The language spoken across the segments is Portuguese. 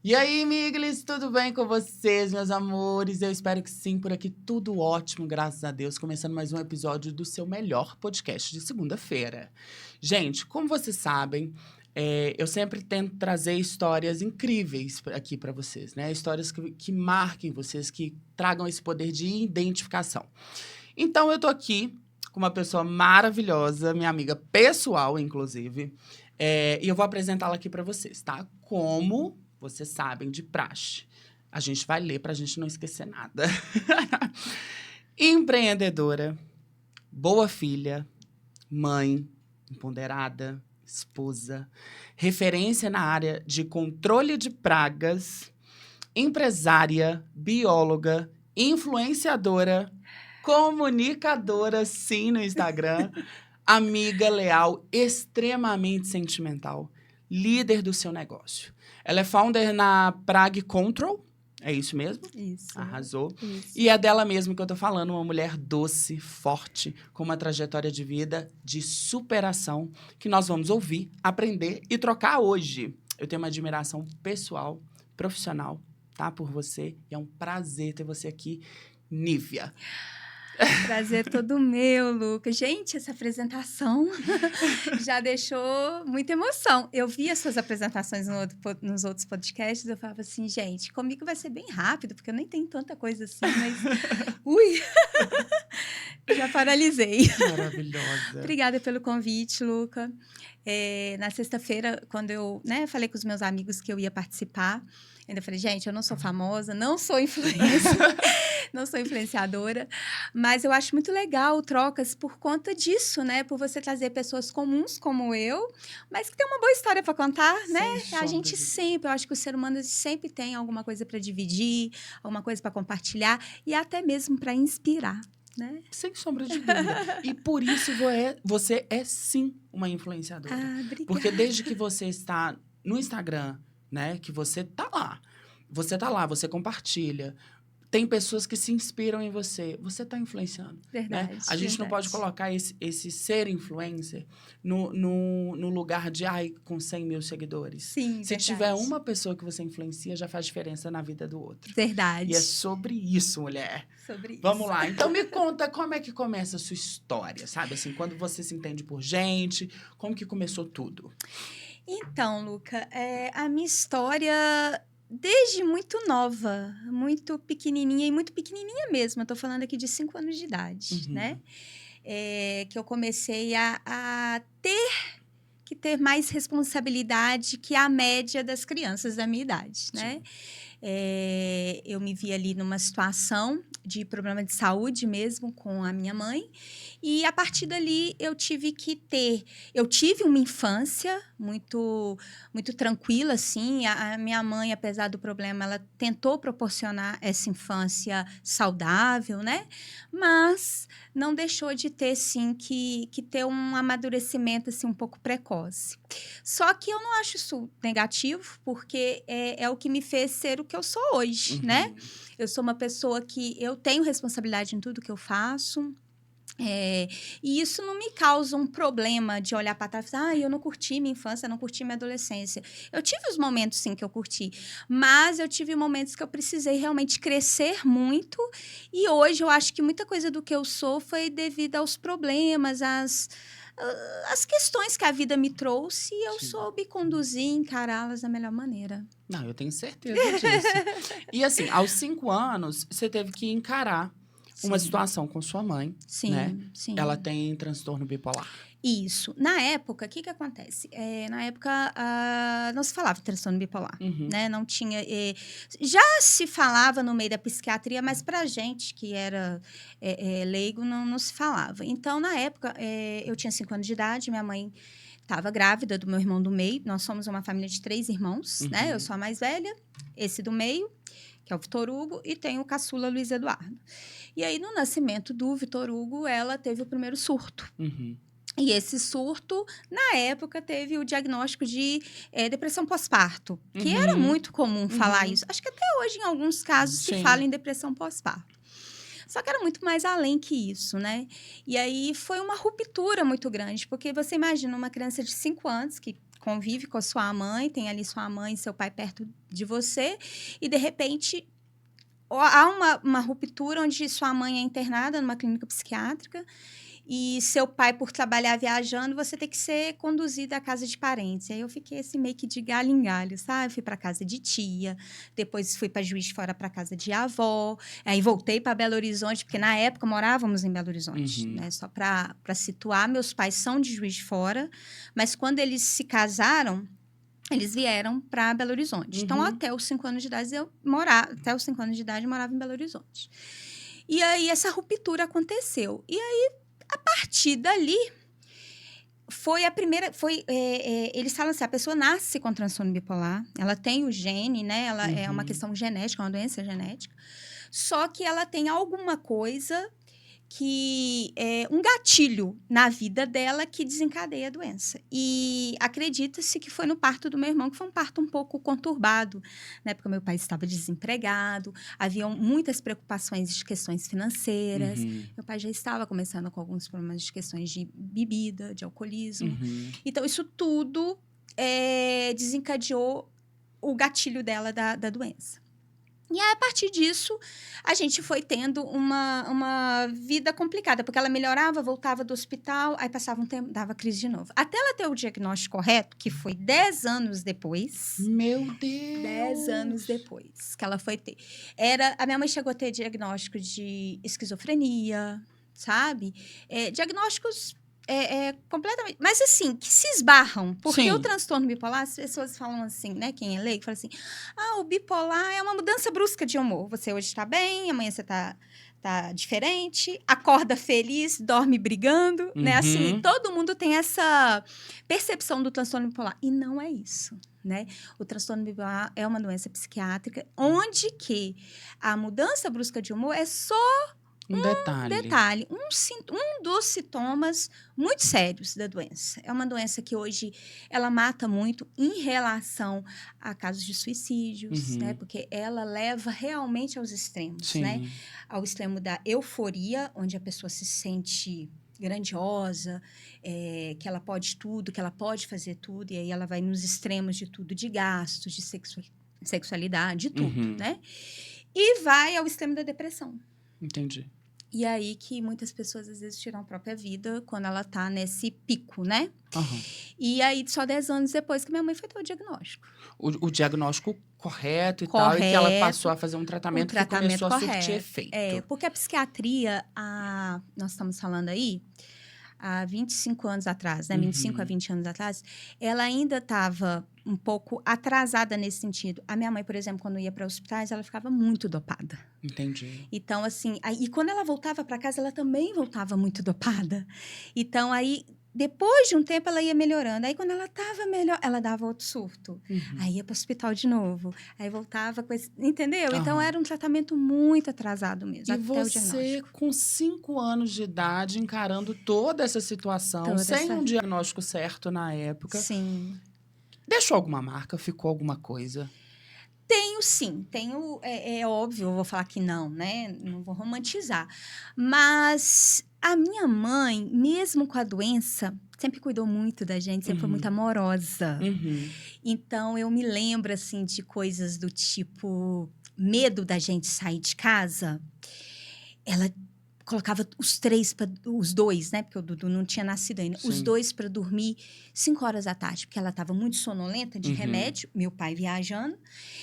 E aí, miglis, tudo bem com vocês, meus amores? Eu espero que sim, por aqui tudo ótimo, graças a Deus. Começando mais um episódio do seu melhor podcast de segunda-feira. Gente, como vocês sabem, eu sempre tento trazer histórias incríveis aqui para vocês, né? Histórias que marquem vocês, que tragam esse poder de identificação. Então, eu tô aqui com uma pessoa maravilhosa, minha amiga pessoal, inclusive, e eu vou apresentá-la aqui para vocês, tá? Como vocês sabem, de praxe. A gente vai ler para a gente não esquecer nada. Empreendedora, boa filha, mãe, empoderada, esposa, referência na área de controle de pragas, empresária, bióloga, influenciadora, comunicadora, sim, no Instagram, amiga leal, extremamente sentimental, líder do seu negócio. Ela é founder na Prague Control, é isso mesmo? Isso. Arrasou. Isso. E é dela mesmo que eu tô falando, uma mulher doce, forte, com uma trajetória de vida de superação, que nós vamos ouvir, aprender e trocar hoje. Eu tenho uma admiração pessoal, profissional, tá? Por você. E é um prazer ter você aqui, Nívia. Prazer todo meu, Lucas. Gente, essa apresentação já deixou muita emoção. Eu vi as suas apresentações nos outros podcasts, eu falava assim, gente, comigo vai ser bem rápido, porque eu nem tenho tanta coisa assim, mas... Ui! Já paralisei. Maravilhosa. Obrigada pelo convite, Luca. Na sexta-feira, quando eu falei com os meus amigos que eu ia participar, ainda falei, gente, eu não sou famosa, não sou influencer, não sou influenciadora, mas eu acho muito legal trocas por conta disso, né? Por você trazer pessoas comuns como eu, mas que tem uma boa história para contar, né? A gente sempre, eu acho que o ser humano sempre tem alguma coisa para dividir, alguma coisa para compartilhar e até mesmo para inspirar. Né? Sem sombra de dúvida. E por isso você é sim uma influenciadora. Obrigada. Porque desde que você está no Instagram, né? Que você tá lá, você compartilha. Tem pessoas que se inspiram em você. Você está influenciando. Verdade. Né? A gente não pode colocar esse ser influencer no lugar de, com 100 mil seguidores. Sim, Se tiver uma pessoa que você influencia, já faz diferença na vida do outro. Verdade. E é sobre isso, mulher. Sobre isso. Vamos lá. Então, me conta como é que começa a sua história, sabe? Assim, quando você se entende por gente, como que começou tudo? Então, Luca, a minha história... Desde muito nova, muito pequenininha, e muito pequenininha mesmo. Eu tô falando aqui de 5 anos de idade, né? Que eu comecei a ter mais responsabilidade que a média das crianças da minha idade, né? Eu me vi ali numa situação de problema de saúde mesmo com a minha mãe. E, a partir dali, eu tive uma infância muito, muito tranquila, assim. A minha mãe, apesar do problema, ela tentou proporcionar essa infância saudável, né? Mas não deixou de ter, sim, que ter um amadurecimento, assim, um pouco precoce. Só que eu não acho isso negativo, porque é o que me fez ser o que eu sou hoje, né? Eu sou uma pessoa que eu tenho responsabilidade em tudo que eu faço. E isso não me causa um problema de olhar para trás e falar, eu não curti minha infância, não curti minha adolescência. Eu tive os momentos, sim, que eu curti, mas eu tive momentos que eu precisei realmente crescer muito, e hoje eu acho que muita coisa do que eu sou foi devido aos problemas, as questões que a vida me trouxe, e eu soube conduzir e encará-las da melhor maneira. Não, eu tenho certeza disso. E assim, aos 5 anos, você teve que encarar uma situação com sua mãe, sim, né? Sim. Ela tem transtorno bipolar. Isso. Na época, o que acontece? Na época, não se falava de transtorno bipolar, né? Não tinha... já se falava no meio da psiquiatria, mas pra gente, que era leigo, não se falava. Então, na época, eu tinha 5 anos de idade, minha mãe estava grávida do meu irmão do meio. Nós somos uma família de 3 irmãos, né? Eu sou a mais velha, esse do meio, que é o Vitor Hugo, e tem o caçula Luiz Eduardo. E aí, no nascimento do Vitor Hugo, ela teve o primeiro surto. E esse surto, na época, teve o diagnóstico de depressão pós-parto, que era muito comum falar isso. Acho que até hoje, em alguns casos, se fala em depressão pós-parto. Só que era muito mais além que isso, né? E aí, foi uma ruptura muito grande, porque você imagina uma criança de 5 anos, que convive com a sua mãe, tem ali sua mãe e seu pai perto de você, e de repente há uma ruptura onde sua mãe é internada numa clínica psiquiátrica e seu pai, por trabalhar viajando, você tem que ser conduzida à casa de parentes. Aí eu fiquei assim, meio que de galho em galho, sabe? Fui para casa de tia, depois fui para Juiz de Fora para casa de avó, aí voltei para Belo Horizonte, porque na época morávamos em Belo Horizonte, né? Só para situar, meus pais são de Juiz de Fora, mas quando eles se casaram, eles vieram para Belo Horizonte. Então, até os 5 anos de idade, eu morava em Belo Horizonte. E aí, essa ruptura aconteceu. E aí, a partir dali, foi a primeira... eles falam assim, a pessoa nasce com transtorno bipolar, ela tem o gene, né? Ela é uma questão genética, uma doença genética. Só que ela tem alguma coisa que é um gatilho na vida dela que desencadeia a doença. E acredita-se que foi no parto do meu irmão, que foi um parto um pouco conturbado, né? Porque meu pai estava desempregado, haviam muitas preocupações de questões financeiras. Meu pai já estava começando com alguns problemas de questões de bebida, de alcoolismo. Então, isso tudo desencadeou o gatilho dela da doença. E aí, a partir disso, a gente foi tendo uma vida complicada, porque ela melhorava, voltava do hospital, aí passava um tempo, dava crise de novo. Até ela ter o diagnóstico correto, que foi 10 anos depois. Meu Deus! 10 anos depois que ela foi ter. A minha mãe chegou a ter diagnóstico de esquizofrenia, sabe? Diagnósticos completamente... Mas, assim, que se esbarram. Porque o transtorno bipolar, as pessoas falam assim, né? Quem é leigo, fala assim, o bipolar é uma mudança brusca de humor. Você hoje está bem, amanhã você tá diferente, acorda feliz, dorme brigando, né? Assim, todo mundo tem essa percepção do transtorno bipolar. E não é isso, né? O transtorno bipolar é uma doença psiquiátrica onde que a mudança brusca de humor é só um detalhe, um dos sintomas muito sérios da doença. É uma doença que hoje ela mata muito em relação a casos de suicídios, né? Porque ela leva realmente aos extremos, né? Ao extremo da euforia, onde a pessoa se sente grandiosa, que ela pode tudo, que ela pode fazer tudo, e aí ela vai nos extremos de tudo, de gastos, de sexualidade, de tudo, né? E vai ao extremo da depressão. Entendi. E aí que muitas pessoas, às vezes, tiram a própria vida quando ela tá nesse pico, né? E aí, só 10 anos depois que minha mãe foi ter o diagnóstico. O diagnóstico correto e tal, e que ela passou a fazer um tratamento que começou a surtir efeito. Porque a psiquiatria, nós estamos falando aí, há 25 anos atrás, né? 25 a 20 anos atrás, ela ainda estava um pouco atrasada nesse sentido. A minha mãe, por exemplo, quando ia para hospitais, ela ficava muito dopada. Entendi. Então, assim, e quando ela voltava para casa, ela também voltava muito dopada. Então, aí, depois de um tempo, ela ia melhorando. Aí, quando ela estava melhor, ela dava outro surto. Aí, ia para o hospital de novo. Aí, voltava com esse... Entendeu? Então, era um tratamento muito atrasado mesmo. E você, com 5 anos de idade, encarando toda essa situação, sem um diagnóstico certo na época. Sim. Deixou alguma marca? Ficou alguma coisa? Tenho, sim. Tenho, é óbvio, eu vou falar que não, né? Não vou romantizar. Mas a minha mãe, mesmo com a doença, sempre cuidou muito da gente, sempre foi muito amorosa. Então, eu me lembro, assim, de coisas do tipo medo da gente sair de casa. Ela colocava os dois, né? Porque o Dudu não tinha nascido ainda. Os dois para dormir 5 horas da tarde, porque ela estava muito sonolenta de remédio, meu pai viajando.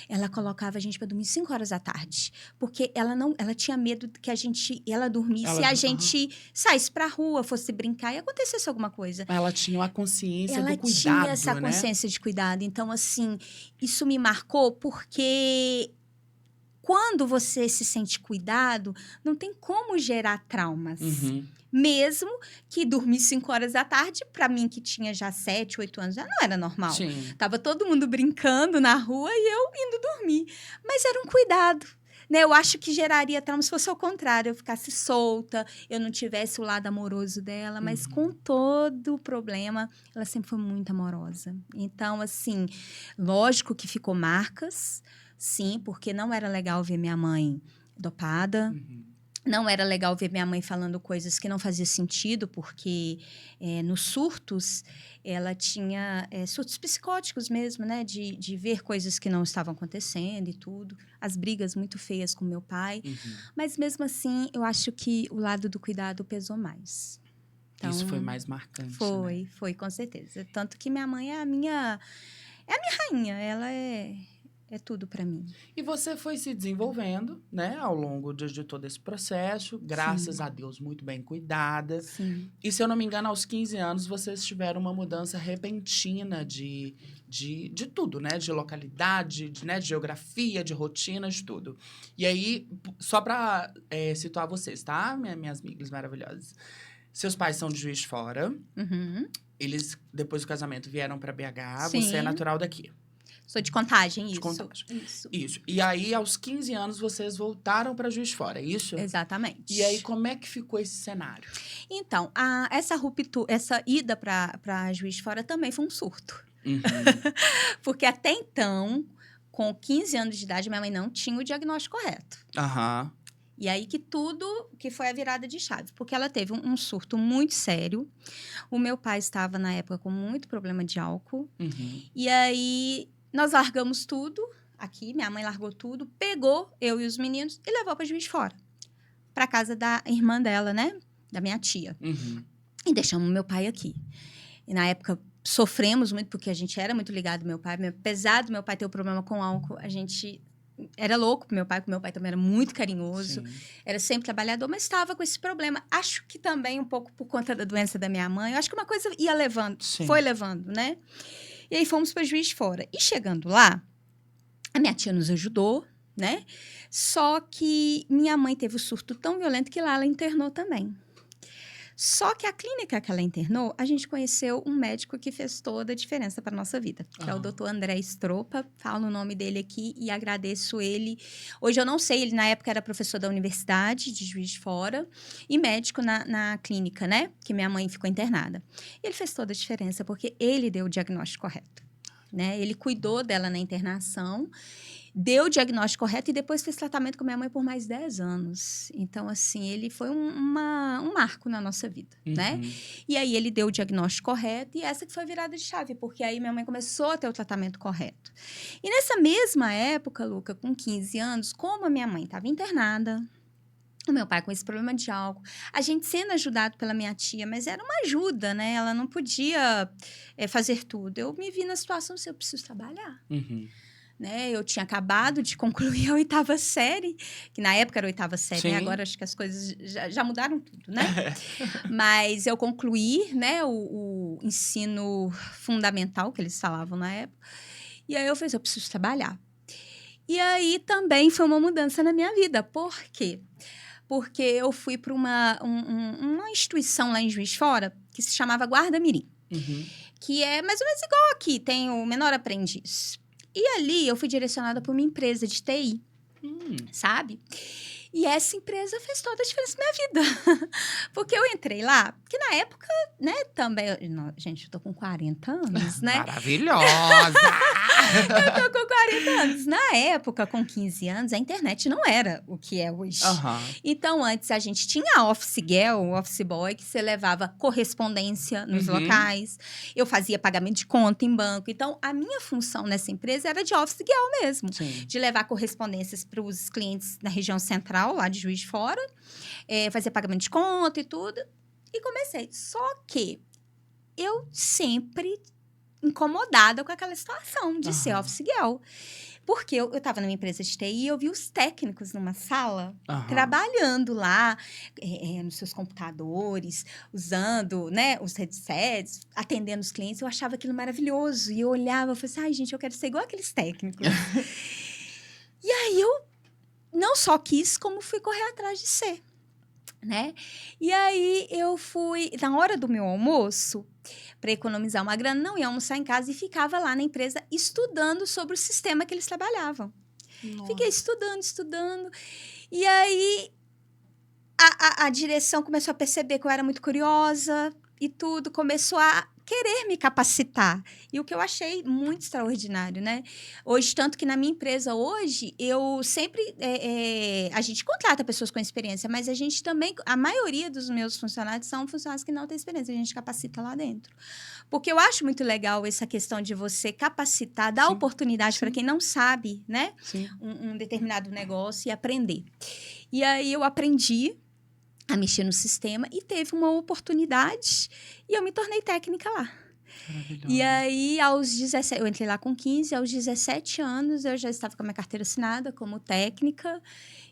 Ela colocava a gente para dormir 5 horas da tarde, porque ela tinha medo que ela dormisse e a gente saísse para a rua, fosse brincar e acontecesse alguma coisa. Ela tinha a consciência do cuidado, Ela tinha essa consciência de cuidado. Então, assim, isso me marcou porque quando você se sente cuidado, não tem como gerar traumas. Mesmo que dormir 5 horas da tarde, para mim, que tinha já 7, 8 anos, já não era normal. Tava todo mundo brincando na rua e eu indo dormir. Mas era um cuidado. Né? Eu acho que geraria trauma se fosse ao contrário, eu ficasse solta, eu não tivesse o lado amoroso dela, mas com todo o problema, ela sempre foi muito amorosa. Então, assim, lógico que ficou marcas, sim, porque não era legal ver minha mãe dopada, Não era legal ver minha mãe falando coisas que não faziam sentido, porque nos surtos, ela tinha surtos psicóticos mesmo, né? De ver coisas que não estavam acontecendo e tudo. As brigas muito feias com meu pai. Uhum. Mas mesmo assim, eu acho que o lado do cuidado pesou mais. Então, Isso foi mais marcante, né? Foi, com certeza. Tanto que minha mãe é a minha rainha. Ela é tudo para mim. E você foi se desenvolvendo, né, ao longo de todo esse processo, graças a Deus, muito bem cuidada. Sim. E, se eu não me engano, aos 15 anos, vocês tiveram uma mudança repentina de tudo, né? De localidade, de geografia, de rotina, de tudo. E aí, só para situar vocês, tá? Minhas amigas maravilhosas. Seus pais são de Juiz de Fora. Uhum. Eles, depois do casamento, vieram para BH. Sim. Você é natural daqui. Sou de Contagem, isso. De Contagem. Isso. Isso. E aí, aos 15 anos, vocês voltaram para Juiz de Fora, é isso? Exatamente. E aí, como é que ficou esse cenário? Então, essa ruptura, essa ida para Juiz de Fora também foi um surto. Uhum. Porque até então, com 15 anos de idade, minha mãe não tinha o diagnóstico correto. Aham. E aí que foi a virada de chave. Porque ela teve um surto muito sério. O meu pai estava, na época, com muito problema de álcool. Uhum. E aí, nós largamos tudo aqui. Minha mãe largou tudo, pegou eu e os meninos e levou para Juiz de Fora. Para casa da irmã dela, né? Da minha tia. Uhum. E deixamos meu pai aqui. E na época sofremos muito, porque a gente era muito ligado ao meu pai. Apesar do meu pai ter o problema com álcool, a gente era louco pro meu pai, porque meu pai também era muito carinhoso. Sim. Era sempre trabalhador, mas estava com esse problema. Acho que também um pouco por conta da doença da minha mãe. Eu acho que uma coisa ia levando, Sim. foi levando, né? E aí fomos para Juiz de Fora. E chegando lá, a minha tia nos ajudou, né? Só que minha mãe teve um surto tão violento que lá ela internou também. Só que a clínica que ela internou, a gente conheceu um médico que fez toda a diferença para nossa vida, que é o Dr. André Stropa. Falo o nome dele aqui e agradeço ele. Hoje eu não sei, ele na época era professor da Universidade de Juiz de Fora e médico na clínica, né? Que minha mãe ficou internada. E ele fez toda a diferença porque ele deu o diagnóstico correto, né? Ele cuidou dela na internação, deu o diagnóstico correto e depois fez tratamento com minha mãe por mais 10 anos. Então, assim, ele foi um marco na nossa vida, né? E aí, ele deu o diagnóstico correto e essa que foi a virada de chave, porque aí minha mãe começou a ter o tratamento correto. E nessa mesma época, Luca, com 15 anos, como a minha mãe estava internada, o meu pai com esse problema de álcool, a gente sendo ajudado pela minha tia, mas era uma ajuda, né? Ela não podia fazer tudo. Eu me vi na situação, eu preciso trabalhar. Uhum. Né? Eu tinha acabado de concluir a 8ª série, que na época era a 8ª série, né? Agora acho que as coisas já mudaram tudo, né? Mas eu concluí, né, o ensino fundamental, que eles falavam na época, e aí eu falei, eu preciso trabalhar. E aí também foi uma mudança na minha vida. Por quê? Porque eu fui para uma instituição lá em Juiz de Fora, que se chamava Guarda Mirim, que é mais ou menos igual aqui, tem o Menor Aprendiz. E ali eu fui direcionada por uma empresa de TI, sabe? E essa empresa fez toda a diferença na minha vida. Porque eu entrei lá, porque na época, né, também... Gente, eu tô com 40 anos, né? Maravilhosa! Eu tô com 40 anos. Na época, com 15 anos, a internet não era o que é hoje. Então, antes, a gente tinha a Office Girl, o Office Boy, que você levava correspondência nos locais. Eu fazia pagamento de conta em banco. Então, a minha função nessa empresa era de Office Girl mesmo. Sim. De levar correspondências para os clientes na região central, lá de Juiz de Fora. Fazer pagamento de conta e tudo. E comecei. Só que eu sempre incomodada com aquela situação de ser office girl. Porque eu estava numa empresa de TI e eu vi os técnicos numa sala, trabalhando lá, nos seus computadores, usando, né, os headsets, atendendo os clientes. Eu achava aquilo maravilhoso. E eu olhava e falei assim, ai, gente, eu quero ser igual aqueles técnicos. E aí, eu não só quis, como fui correr atrás de ser, né? E aí, eu fui... Na hora do meu almoço, para economizar uma grana, não ia almoçar em casa e ficava lá na empresa estudando sobre o sistema que eles trabalhavam. Nossa. Fiquei estudando. E aí, a direção começou a perceber que eu era muito curiosa e tudo, começou a querer me capacitar. E o que eu achei muito extraordinário, né? Hoje, tanto que na minha empresa hoje, eu sempre... a gente contrata pessoas com experiência, mas a gente também... A maioria dos meus funcionários são funcionários que não têm experiência. A gente capacita lá dentro. Porque eu acho muito legal essa questão de você capacitar, dar Sim, oportunidade para sim. quem não sabe, né? Sim. Um determinado negócio e aprender. E aí, eu aprendi a mexer no sistema e teve uma oportunidade e eu me tornei técnica lá. E aí, aos 17, eu entrei lá com 15, aos 17 anos eu já estava com a minha carteira assinada como técnica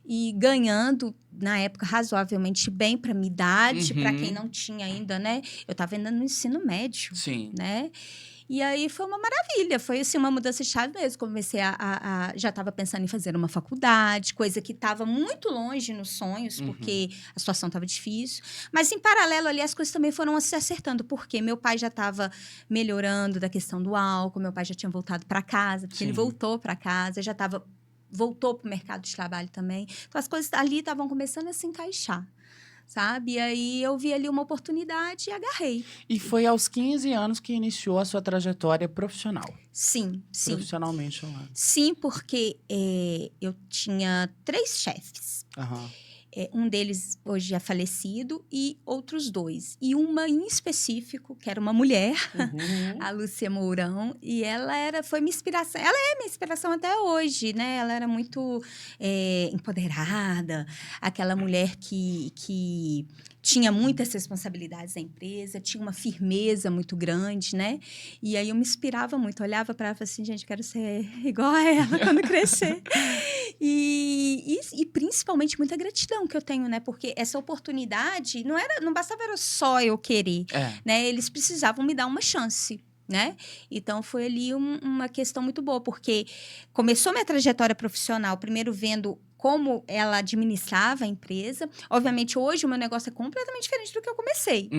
e ganhando, na época, razoavelmente bem para minha idade, para quem não tinha ainda, né? Eu estava ainda no ensino médio, Sim. né? E aí foi uma maravilha, foi assim uma mudança de chave mesmo. Comecei já estava pensando em fazer uma faculdade, coisa que estava muito longe nos sonhos, porque a situação estava difícil. Mas em paralelo ali as coisas também foram se acertando, porque meu pai já estava melhorando da questão do álcool, meu pai já tinha voltado para casa, porque ele voltou para casa, voltou para o mercado de trabalho também. Então as coisas ali estavam começando a se encaixar. Sabe? E aí eu vi ali uma oportunidade e agarrei. E foi aos 15 anos que iniciou a sua trajetória profissional. Sim, sim. Profissionalmente lá. Sim, porque eu tinha 3 chefes. Um deles hoje é falecido e outros 2. E uma em específico, que era uma mulher, a Lúcia Mourão, e ela foi minha inspiração. Ela é minha inspiração até hoje, né? Ela era muito empoderada, aquela mulher que tinha muitas responsabilidades na empresa, tinha uma firmeza muito grande, né? E aí eu me inspirava muito, olhava para ela e falava assim, gente, quero ser igual a ela quando crescer. E principalmente muita gratidão que eu tenho, né? Porque essa oportunidade não bastava era só eu querer, né? Eles precisavam me dar uma chance. Né? Então, foi ali uma questão muito boa, porque começou minha trajetória profissional, primeiro vendo como ela administrava a empresa. Obviamente, hoje o meu negócio é completamente diferente do que eu comecei.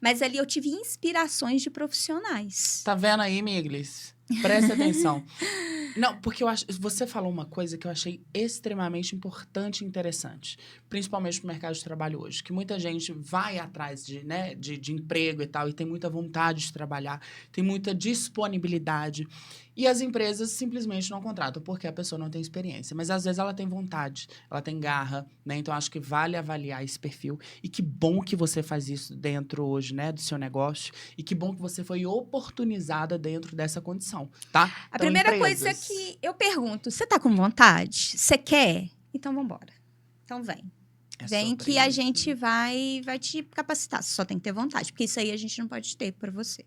Mas ali eu tive inspirações de profissionais. Tá vendo aí, Miglis? Presta atenção. Não, porque você falou uma coisa que eu achei extremamente importante e interessante, principalmente no mercado de trabalho hoje, que muita gente vai atrás de emprego e tal, e tem muita vontade de trabalhar, tem muita disponibilidade, e as empresas simplesmente não contratam, porque a pessoa não tem experiência. Mas, às vezes, ela tem vontade, ela tem garra, né? Então, acho que vale avaliar esse perfil. E que bom que você faz isso dentro hoje, né, do seu negócio, e que bom que você foi oportunizada dentro dessa condição, tá? A primeira coisa que eu pergunto, você tá com vontade? Você quer? Então, vambora. Então, vem. Vem que a gente vai te capacitar. Você só tem que ter vontade, porque isso aí a gente não pode ter para você.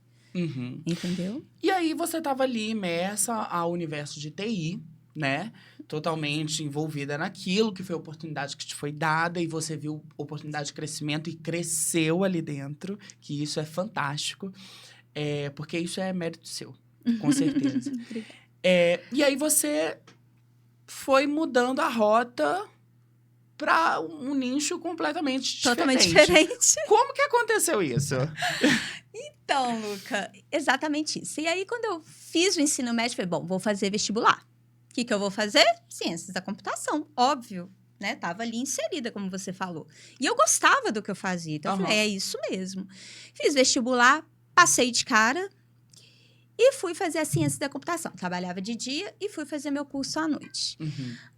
Entendeu? E aí, você tava ali imersa ao universo de TI, né? Totalmente envolvida naquilo, que foi a oportunidade que te foi dada, e você viu oportunidade de crescimento e cresceu ali dentro, que isso é fantástico, porque isso é mérito seu, com certeza. E aí, você foi mudando a rota para um nicho completamente diferente. Totalmente diferente. Como que aconteceu isso? Então, Luca, exatamente isso. E aí, quando eu fiz o ensino médio, eu falei, bom, vou fazer vestibular. O que eu vou fazer? Ciências da computação, óbvio, né? Tava ali inserida, como você falou. E eu gostava do que eu fazia. Então, eu falei, é isso mesmo. Fiz vestibular, passei de cara e fui fazer a ciência da computação. Trabalhava de dia e fui fazer meu curso à noite.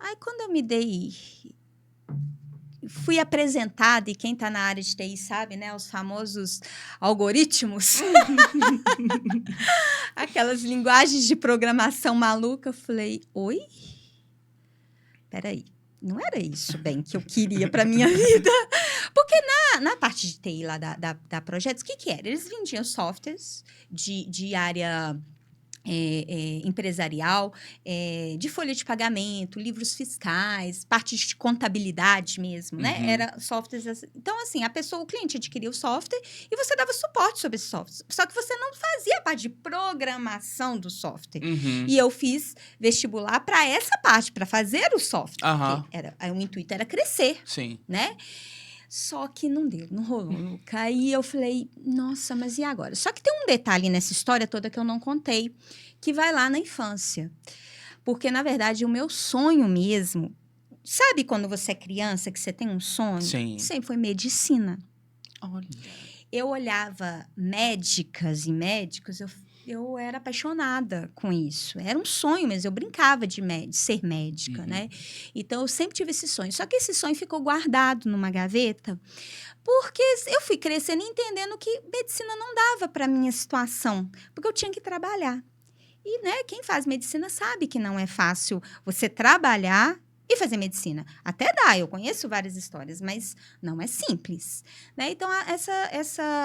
Aí, quando eu me dei... Fui apresentada, e quem está na área de TI sabe, né? Os famosos algoritmos. Aquelas linguagens de programação maluca. Eu falei, oi? Peraí, não era isso bem que eu queria para minha vida. Porque na parte de TI lá da Projetos, o que era? Eles vendiam softwares de área... empresarial, de folha de pagamento, livros fiscais, parte de contabilidade mesmo, né? Era softwares... Então, assim, o cliente adquiria o software e você dava suporte sobre esse software. Só que você não fazia parte de programação do software. E eu fiz vestibular para essa parte, para fazer o software. O intuito era crescer, né? Só que não deu, não rolou, Luca. Aí eu falei, nossa, mas e agora? Só que tem um detalhe nessa história toda que eu não contei, que vai lá na infância. Porque, na verdade, o meu sonho mesmo... Sabe quando você é criança, que você tem um sonho? Sim. Sempre foi medicina. Olha. eu olhava médicas e médicos, eu era apaixonada com isso. Era um sonho mesmo, eu brincava de ser médica, né? Então, eu sempre tive esse sonho. Só que esse sonho ficou guardado numa gaveta, porque eu fui crescendo e entendendo que medicina não dava para minha situação, porque eu tinha que trabalhar. E, né, quem faz medicina sabe que não é fácil você trabalhar e fazer medicina. Até dá, eu conheço várias histórias, mas não é simples, né? Então,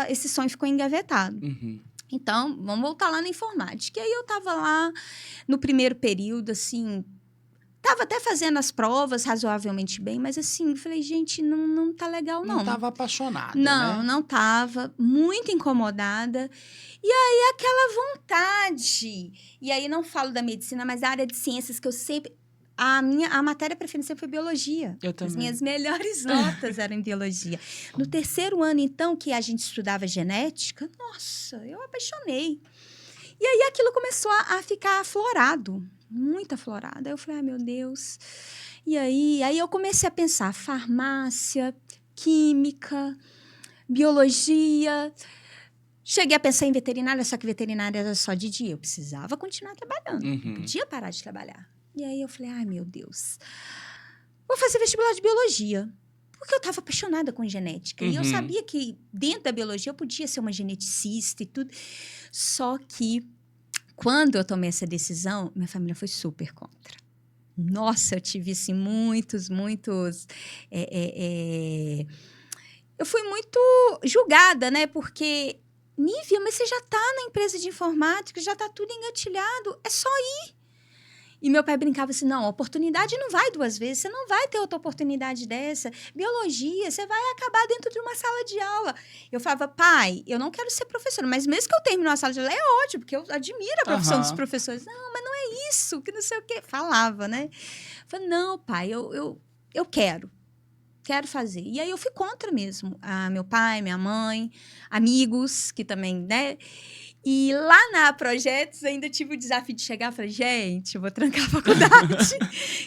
esse sonho ficou engavetado. Então, vamos voltar lá na informática. E aí, eu estava lá no primeiro período, assim, estava até fazendo as provas razoavelmente bem, mas assim, falei, gente, não tá legal, não. Não estava apaixonada, Não, né? não estava, muito incomodada. E aí, aquela vontade. E aí, não falo da medicina, mas da área de ciências, que eu sempre... A matéria preferida sempre foi biologia. Eu também. As minhas melhores notas eram em biologia. No terceiro ano, então, que a gente estudava genética, nossa, eu apaixonei. E aí, aquilo começou a ficar aflorado, muito aflorado. Aí eu falei, ai, meu Deus. E aí eu comecei a pensar, farmácia, química, biologia. Cheguei a pensar em veterinária, só que veterinária era só de dia. Eu precisava continuar trabalhando, não podia parar de trabalhar. E aí eu falei, ai, meu Deus, vou fazer vestibular de biologia. Porque eu estava apaixonada com genética. E eu sabia que dentro da biologia eu podia ser uma geneticista e tudo. Só que, quando eu tomei essa decisão, minha família foi super contra. Nossa, eu tive, assim, muitos... Eu fui muito julgada, né? Porque, Nívia, mas você já está na empresa de informática, já está tudo engatilhado, é só ir. E meu pai brincava assim, não, a oportunidade não vai 2 vezes, você não vai ter outra oportunidade dessa. Biologia, você vai acabar dentro de uma sala de aula. Eu falava, pai, eu não quero ser professora, mas mesmo que eu termine uma sala de aula, é ótimo, porque eu admiro a profissão dos professores. Não, mas não é isso, que não sei o quê. Falava, né? Eu falei, não, pai, eu quero fazer. E aí eu fui contra mesmo. Meu pai, minha mãe, amigos, que também, né? E lá na Projetos, ainda tive o desafio de chegar e falei, gente, eu vou trancar a faculdade.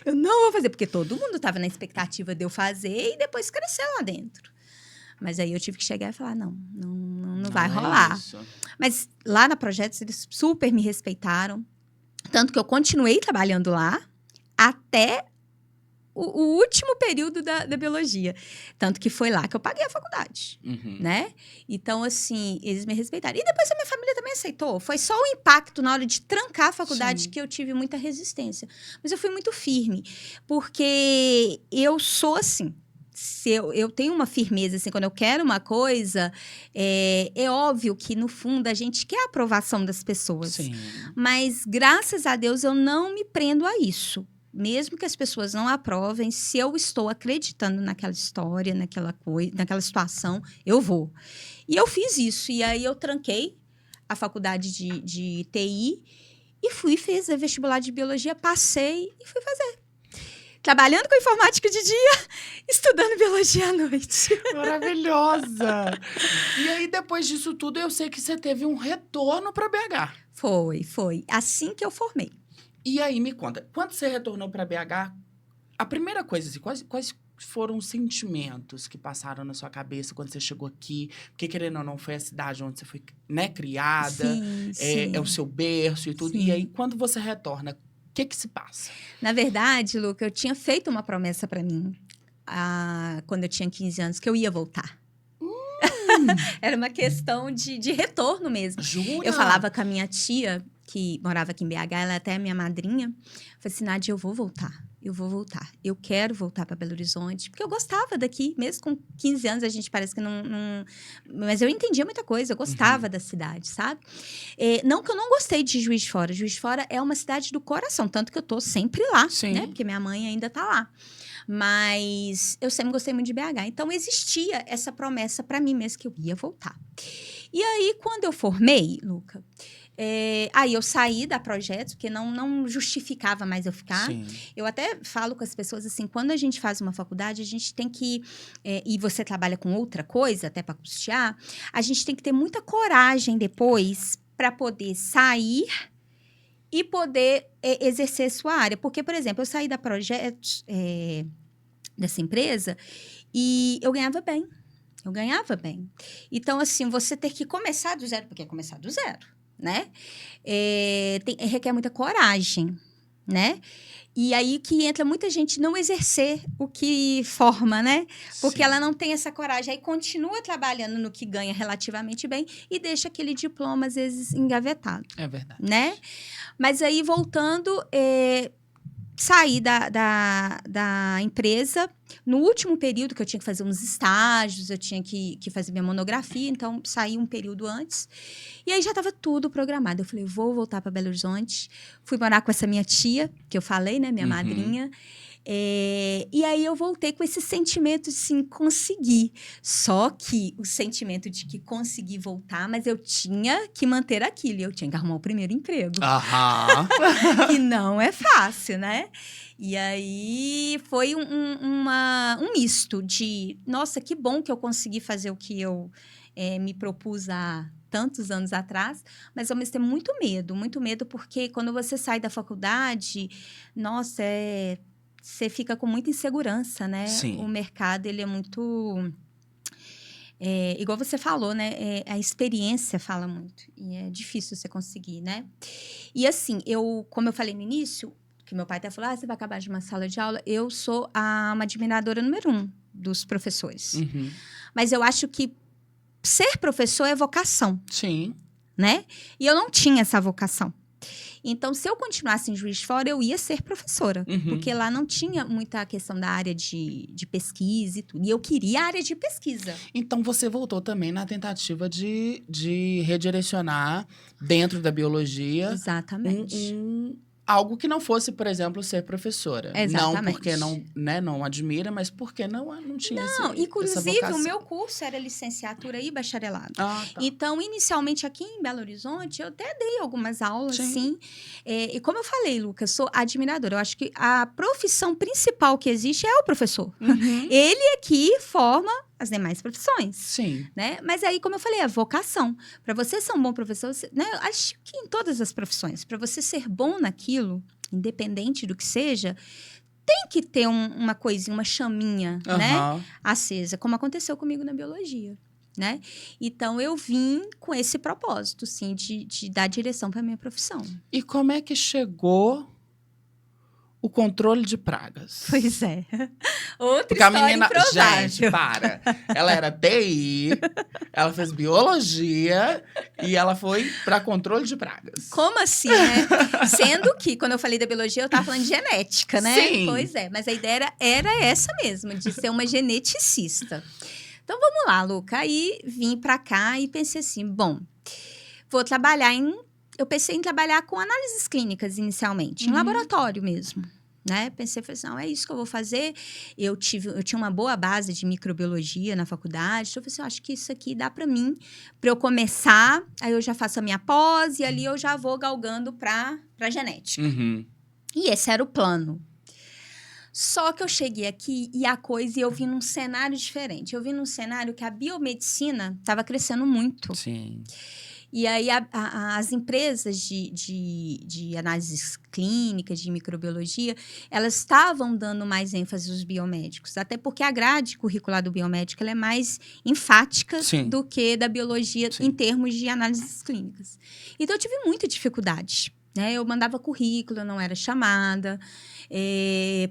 Eu não vou fazer, porque todo mundo estava na expectativa de eu fazer e depois crescer lá dentro. Mas aí eu tive que chegar e falar, não vai rolar. Mas lá na Projetos, eles super me respeitaram. Tanto que eu continuei trabalhando lá até o último período da biologia. Tanto que foi lá que eu paguei a faculdade, né? Então, assim, eles me respeitaram. E depois a minha família também aceitou. Foi só o impacto na hora de trancar a faculdade que eu tive muita resistência. Mas eu fui muito firme, porque eu sou assim. Se eu tenho uma firmeza, assim, quando eu quero uma coisa, é óbvio que, no fundo, a gente quer a aprovação das pessoas. Sim. Mas, graças a Deus, eu não me prendo a isso. Mesmo que as pessoas não aprovem, se eu estou acreditando naquela história, naquela situação, eu vou. E eu fiz isso. E aí eu tranquei a faculdade de TI e fiz a vestibular de biologia, passei e fui fazer. Trabalhando com informática de dia, estudando biologia à noite. Maravilhosa! E aí, depois disso tudo, eu sei que você teve um retorno para BH. Foi. Assim que eu formei. E aí, me conta, quando você retornou para BH, a primeira coisa, assim, quais foram os sentimentos que passaram na sua cabeça quando você chegou aqui? Porque, querendo ou não, foi a cidade onde você foi, né, criada, Sim. é o seu berço e tudo. Sim. E aí, quando você retorna, o que se passa? Na verdade, Luca, eu tinha feito uma promessa para mim, quando eu tinha 15 anos, que eu ia voltar. Era uma questão de retorno mesmo. Jura? Eu falava com a minha tia, que morava aqui em BH, ela é até minha madrinha. Eu falei assim, Nádia, eu vou voltar. Eu quero voltar para Belo Horizonte, porque eu gostava daqui. Mesmo com 15 anos, a gente parece que não... Mas eu entendia muita coisa, eu gostava da cidade, sabe? Não que eu não gostei de Juiz de Fora. Juiz de Fora é uma cidade do coração, tanto que eu tô sempre lá, né? Porque minha mãe ainda tá lá. Mas eu sempre gostei muito de BH. Então, existia essa promessa para mim mesmo, que eu ia voltar. E aí, quando eu formei, Luca... aí eu saí da Projetos, porque não justificava mais eu ficar. Sim. Eu até falo com as pessoas assim, quando a gente faz uma faculdade, a gente tem que... e você trabalha com outra coisa, até para custear, a gente tem que ter muita coragem depois para poder sair e poder exercer sua área. Porque, por exemplo, eu saí da Projetos, dessa empresa, e eu ganhava bem. Eu ganhava bem. Então, assim, você ter que começar do zero, porque é começar do zero, né? Requer muita coragem, né? E aí que entra muita gente não exercer o que forma, né? Porque Sim. ela não tem essa coragem. Aí continua trabalhando no que ganha relativamente bem e deixa aquele diploma, às vezes, engavetado. É verdade. Né? Mas aí, voltando, saí da empresa. No último período, que eu tinha que fazer uns estágios, eu tinha que fazer minha monografia, então saí um período antes. E aí já estava tudo programado. Eu falei, vou voltar para Belo Horizonte. Fui morar com essa minha tia, que eu falei, né? Minha madrinha. E aí eu voltei com esse sentimento de, sim, conseguir. Só que o sentimento de que consegui voltar, mas eu tinha que manter aquilo. E eu tinha que arrumar o primeiro emprego. Aham. Que não é fácil, né? E aí foi um misto de, nossa, que bom que eu consegui fazer o que eu me propus há tantos anos atrás, mas ao mesmo tempo muito medo, porque quando você sai da faculdade, nossa, você fica com muita insegurança, né? Sim. O mercado, ele é muito... igual você falou, né? A experiência fala muito. E é difícil você conseguir, né? E assim, como eu falei no início, que meu pai até falou, você vai acabar de uma sala de aula, eu sou uma admiradora número 1 dos professores. Uhum. Mas eu acho que ser professor é vocação, Sim. né? E eu não tinha essa vocação. Então, se eu continuasse em Juiz de Fora, eu ia ser professora. Uhum. Porque lá não tinha muita questão da área de pesquisa e tudo. E eu queria a área de pesquisa. Então, você voltou também na tentativa de redirecionar dentro da biologia Exatamente. algo que não fosse, por exemplo, ser professora. Exatamente. Não porque não admira, mas porque não tinha Não, essa inclusive, vocação. o meu curso era licenciatura e bacharelado. Ah, tá. Então, inicialmente, aqui em Belo Horizonte, eu até dei algumas aulas, Sim. sim. E como eu falei, Lucas, sou admiradora. Eu acho que a profissão principal que existe é o professor. Uhum. Ele é que forma as demais profissões. Sim. Né? Mas aí, como eu falei, a vocação. Para você ser um bom professor, né? Acho que em todas as profissões, para você ser bom naquilo, independente do que seja, tem que ter uma coisinha, uma chaminha, né? Acesa, como aconteceu comigo na biologia, né? Então, eu vim com esse propósito, sim, de dar direção para minha profissão. E como é que chegou o controle de pragas? Pois é. Outra Porque a história menina, improvável. gente, para. Ela era TI, ela fez biologia e ela foi para controle de pragas. Como assim, né? Sendo que, quando eu falei da biologia, eu estava falando de genética, né? Sim. Pois é, mas a ideia era essa mesmo, de ser uma geneticista. Então, vamos lá, Luca. Aí, vim para cá e pensei assim, bom, vou trabalhar Eu pensei em trabalhar com análises clínicas, inicialmente, em laboratório mesmo. Né? Falei assim, não, é isso que eu vou fazer. Eu tinha uma boa base de microbiologia na faculdade. Então, eu falei assim, acho que isso aqui dá para mim, para eu começar. Aí, eu já faço a minha pós e ali eu já vou galgando para genética. Uhum. E esse era o plano. Só que eu cheguei aqui e eu vi num cenário diferente. Eu vi num cenário que a biomedicina estava crescendo muito. Sim. E aí, as empresas de análises clínicas, de microbiologia, elas estavam dando mais ênfase aos biomédicos. Até porque a grade curricular do biomédico ela é mais enfática do que da biologia em termos de análises clínicas. Então, eu tive muita dificuldade. Né? Eu mandava currículo, eu não era chamada.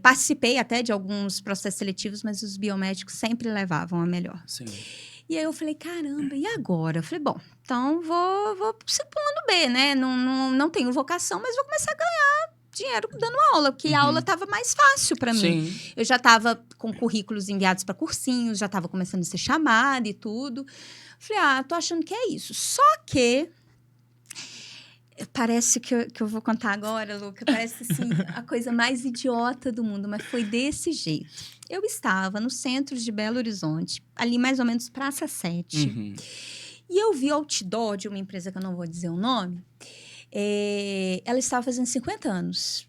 Participei até de alguns processos seletivos, mas os biomédicos sempre levavam a melhor. Sim. E aí eu falei, caramba, e agora? Eu falei, bom, então vou ser plano B, né? Não tenho vocação, mas vou começar a ganhar dinheiro dando aula, porque a aula estava mais fácil para mim. Sim. Eu já estava com currículos enviados para cursinhos, já estava começando a ser chamada e tudo. Falei, tô achando que é isso. Só que parece que eu vou contar agora, Luca, parece assim, a coisa mais idiota do mundo, mas foi desse jeito. Eu estava no centro de Belo Horizonte, ali mais ou menos Praça 7, e eu vi outdoor de uma empresa que eu não vou dizer o nome, ela estava fazendo 50 anos.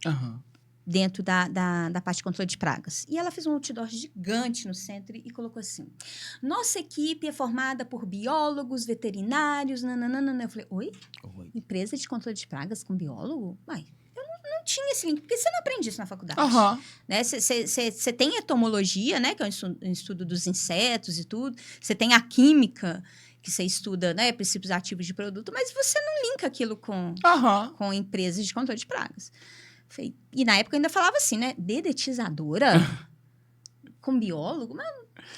Dentro da parte de controle de pragas. E ela fez um outdoor gigante no centro e colocou assim, nossa equipe é formada por biólogos, veterinários, nananana. Eu falei, oi? Empresa de controle de pragas com biólogo? Uai, eu não tinha esse link, porque você não aprende isso na faculdade. Aham. Né? Você tem entomologia, né? Que é um estudo dos insetos e tudo. Você tem a química, que você estuda, né? Princípios ativos de produto, mas você não linka aquilo Aham. com empresas de controle de pragas. E na época eu ainda falava assim, né? Dedetizadora? Com biólogo? Mas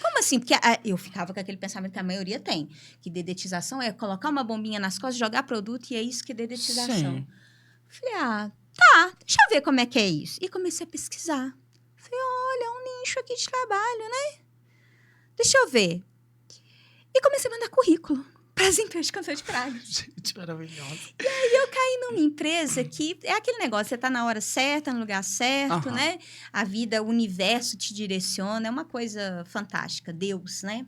como assim? Porque eu ficava com aquele pensamento que a maioria tem. Que dedetização é colocar uma bombinha nas costas, jogar produto e é isso que é dedetização. Sim. Falei, tá, deixa eu ver como é que é isso. E comecei a pesquisar. Falei, olha, é um nicho aqui de trabalho, né? Deixa eu ver. E comecei a mandar currículo para as empresas de controle de pragas. Gente, maravilhosa. E aí eu caí numa empresa que é aquele negócio, você tá na hora certa, no lugar certo, né? A vida, o universo te direciona, é uma coisa fantástica, Deus, né?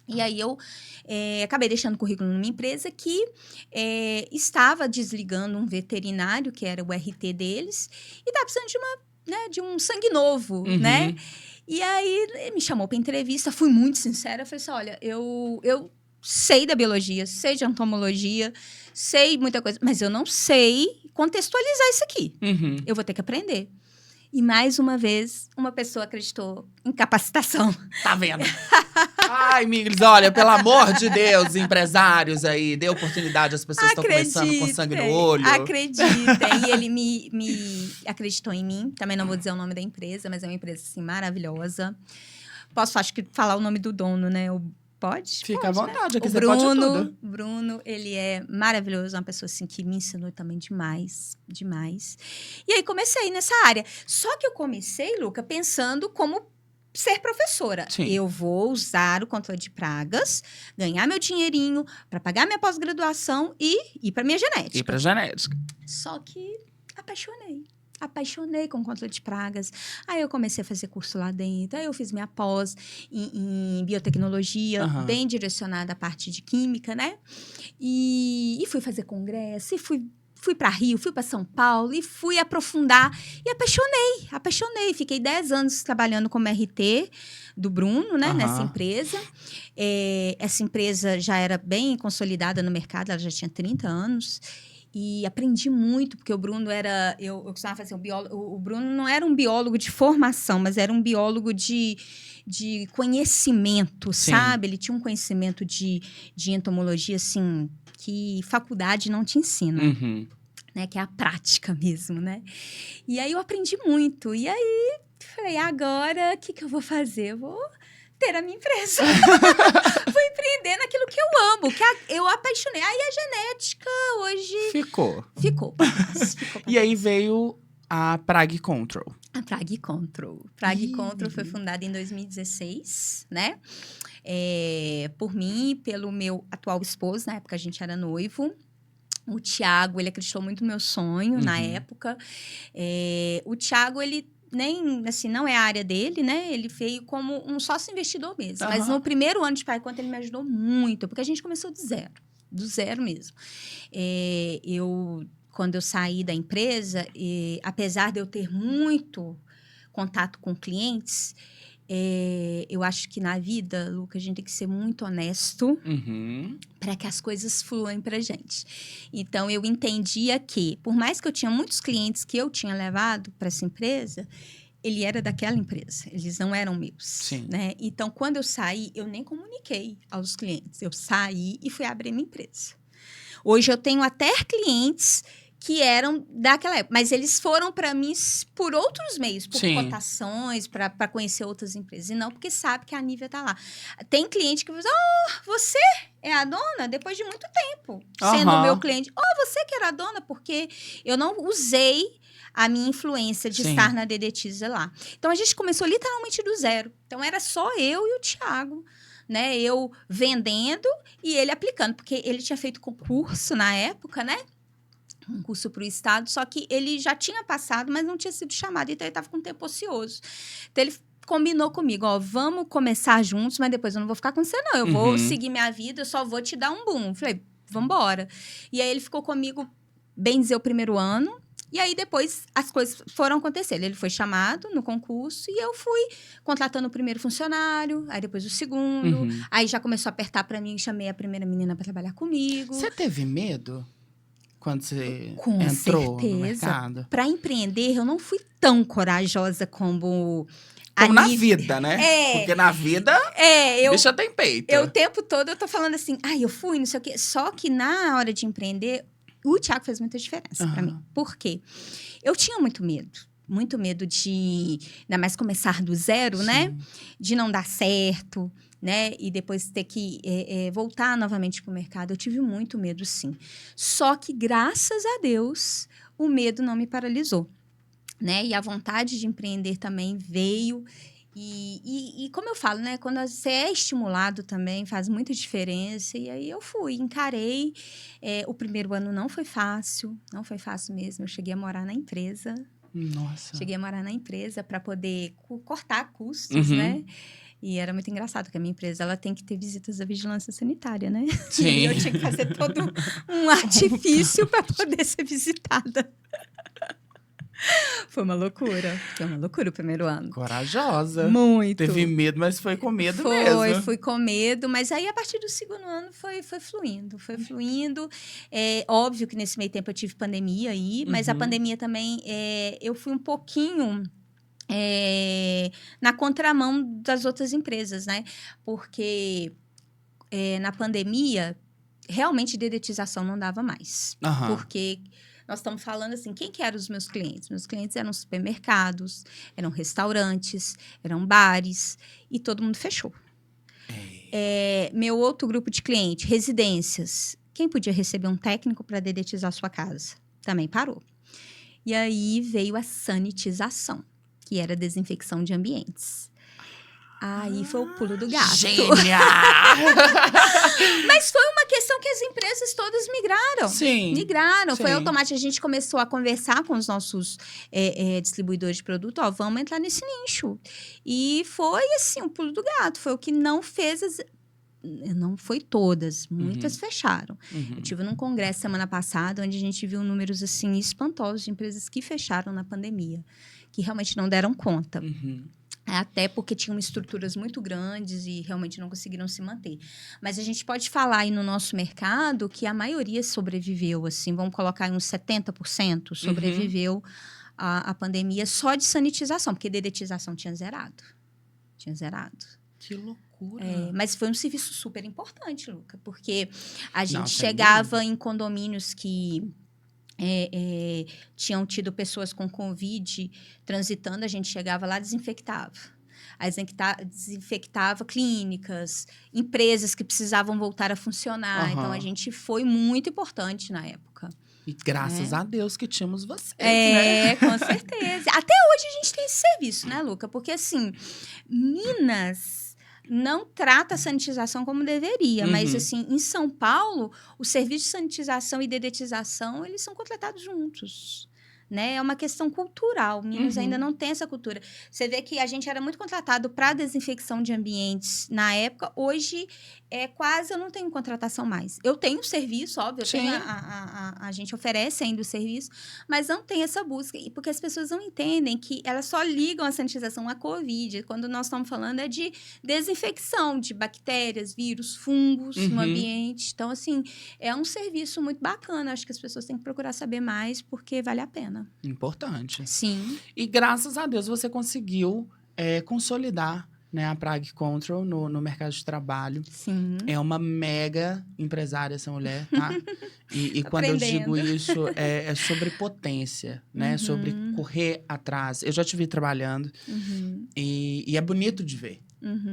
E aí eu acabei deixando currículo numa empresa que estava desligando um veterinário, que era o RT deles, e estava precisando de um sangue novo, né? E aí ele me chamou para entrevista, fui muito sincera, eu falei assim, olha, eu sei da biologia, sei de entomologia, sei muita coisa, mas eu não sei contextualizar isso aqui. Eu vou ter que aprender. E mais uma vez, uma pessoa acreditou em capacitação. Tá vendo? Ai, Miglis, olha, pelo amor de Deus, empresários aí, dê oportunidade, as pessoas estão começando com sangue no olho. Acreditem. E ele me acreditou em mim. Também não vou dizer o nome da empresa, mas é uma empresa, assim, maravilhosa. Posso, acho que, falar o nome do dono, né? Pode? Fica à vontade, né? aqui você pode tudo. Bruno, ele é maravilhoso, uma pessoa assim que me ensinou também demais. E aí comecei nessa área. Só que eu comecei, Luca, pensando como ser professora. Sim. Eu vou usar o controle de pragas, ganhar meu dinheirinho para pagar minha pós-graduação e ir para minha genética. E para genética. Só que apaixonei com o controle de pragas. Aí eu comecei a fazer curso lá dentro. Aí eu fiz minha pós em biotecnologia, bem direcionada à parte de química, né? E fui fazer congresso, e fui para Rio, fui para São Paulo, e fui aprofundar. E apaixonei. Fiquei 10 anos trabalhando como RT do Bruno, né? Nessa empresa. Essa empresa já era bem consolidada no mercado, ela já tinha 30 anos. E aprendi muito, porque o Bruno era... Eu costumava fazer o Bruno não era um biólogo de formação, mas era um biólogo de conhecimento, Sim. sabe? Ele tinha um conhecimento de entomologia, assim, que faculdade não te ensina. Né? Que é a prática mesmo, né? E aí eu aprendi muito. E aí, falei, agora, o que eu vou fazer? Eu vou ter a minha empresa. Vou empreender naquilo que eu amo, que eu apaixonei. Aí a genética hoje... Ficou. E aí veio a Prague Control. A Prague Control. Prague Control foi fundada em 2016, né? Por mim e pelo meu atual esposo. Na época a gente era noivo. O Thiago, ele acreditou muito no meu sonho na época. O Thiago, ele nem, assim, não é a área dele, né? Ele veio como um sócio investidor mesmo. Mas no primeiro ano de Prague Control, ele me ajudou muito, porque a gente começou do zero mesmo. Quando eu saí da empresa, apesar de eu ter muito contato com clientes, eu acho que na vida, Luca, a gente tem que ser muito honesto para que as coisas fluam pra gente. Então, eu entendia que, por mais que eu tinha muitos clientes que eu tinha levado para essa empresa, ele era daquela empresa, eles não eram meus. Sim. Né? Então, quando eu saí, eu nem comuniquei aos clientes. Eu saí e fui abrir minha empresa. Hoje, eu tenho até clientes que eram daquela época. Mas eles foram para mim por outros meios, por cotações, para conhecer outras empresas. E não porque sabe que a Nívia tá lá. Tem cliente que diz, você é a dona? Depois de muito tempo sendo meu cliente. Você que era a dona? Porque eu não usei a minha influência de estar na Dedetiza lá. Então, a gente começou literalmente do zero. Então, era só eu e o Thiago, né? Eu vendendo e ele aplicando. Porque ele tinha feito concurso na época, né? Um curso para o Estado, só que ele já tinha passado, mas não tinha sido chamado, então ele estava com tempo ocioso. Então, ele combinou comigo, vamos começar juntos, mas depois eu não vou ficar com você, não. Eu vou seguir minha vida, eu só vou te dar um boom. Falei, vamos embora. E aí, ele ficou comigo, bem dizer, o primeiro ano, e aí, depois, as coisas foram acontecendo. Ele foi chamado no concurso e eu fui contratando o primeiro funcionário, aí depois o segundo, aí já começou a apertar para mim, chamei a primeira menina para trabalhar comigo. Você teve medo? quando você Com entrou no certeza. mercado? Para empreender, eu não fui tão corajosa como Como na vida, né? Porque na vida, bicha tem peito. O tempo todo eu tô falando assim, eu fui, não sei o quê. Só que na hora de empreender, o Thiago fez muita diferença para mim. Por quê? Eu tinha muito medo de, ainda mais começar do zero, Sim. né? De não dar certo, né? E depois ter que voltar novamente pro mercado. Eu tive muito medo, sim. Só que, graças a Deus, o medo não me paralisou, né? E a vontade de empreender também veio. E como eu falo, né? Quando você é estimulado também, faz muita diferença. E aí eu fui, encarei. O primeiro ano não foi fácil mesmo. Eu cheguei a morar na empresa. Nossa. Cheguei a morar na empresa para poder cortar custos, né? E era muito engraçado, porque a minha empresa ela tem que ter visitas da vigilância sanitária, né? Sim. E eu tinha que fazer todo um artifício para poder ser visitada. Foi uma loucura o primeiro ano. Corajosa. Muito. Teve medo, mas foi com medo mesmo. Fui com medo, mas aí a partir do segundo ano foi fluindo. Óbvio que nesse meio tempo eu tive pandemia aí, mas a pandemia também, eu fui um pouquinho na contramão das outras empresas, né? Porque na pandemia, realmente dedetização não dava mais. Porque nós estamos falando assim, quem que eram os meus clientes? Meus clientes eram supermercados, eram restaurantes, eram bares, e todo mundo fechou. Meu outro grupo de cliente, residências. Quem podia receber um técnico para dedetizar a sua casa? Também parou. E aí veio a sanitização, que era a desinfecção de ambientes. Aí foi o pulo do gato. Gênia! Mas foi uma questão que as empresas todas migraram. Sim. Migraram. Sim. Foi automático. A gente começou a conversar com os nossos distribuidores de produto. Vamos entrar nesse nicho. E foi, assim, um pulo do gato. Foi o que não fez Não foi todas. Muitas fecharam. Eu tive num congresso semana passada, onde a gente viu números, assim, espantosos de empresas que fecharam na pandemia. Que realmente não deram conta. Até porque tinham estruturas muito grandes e realmente não conseguiram se manter. Mas a gente pode falar aí no nosso mercado que a maioria sobreviveu, assim, vamos colocar aí uns 70% sobreviveu à pandemia só de sanitização, porque dedetização tinha zerado. Que loucura. Mas foi um serviço super importante, Luca, porque a gente chegava em condomínios que tinham tido pessoas com Covid transitando, a gente chegava lá e desinfectava. Desinfectava clínicas, empresas que precisavam voltar a funcionar. Então, a gente foi muito importante na época. E graças a Deus que tínhamos vocês, né? Com certeza. Até hoje a gente tem esse serviço, né, Luca? Porque, assim, Minas não trata a sanitização como deveria, mas, assim, em São Paulo, o serviço de sanitização e dedetização, eles são contratados juntos, né? É uma questão cultural. Minas ainda não tem essa cultura. Você vê que a gente era muito contratado para desinfecção de ambientes na época. Hoje, quase eu não tenho contratação mais. Eu tenho serviço, óbvio. A gente oferece ainda o serviço, mas não tem essa busca. Porque as pessoas não entendem que elas só ligam a sanitização à Covid. Quando nós estamos falando é de desinfecção de bactérias, vírus, fungos no ambiente. Então, assim, é um serviço muito bacana. Acho que as pessoas têm que procurar saber mais, porque vale a pena. Importante. Sim. E graças a Deus você conseguiu consolidar, né, a Prague Control no mercado de trabalho. Sim. É uma mega empresária essa mulher, tá? E quando eu digo isso, é sobre potência, né? Sobre correr atrás. Eu já te vi trabalhando e é bonito de ver.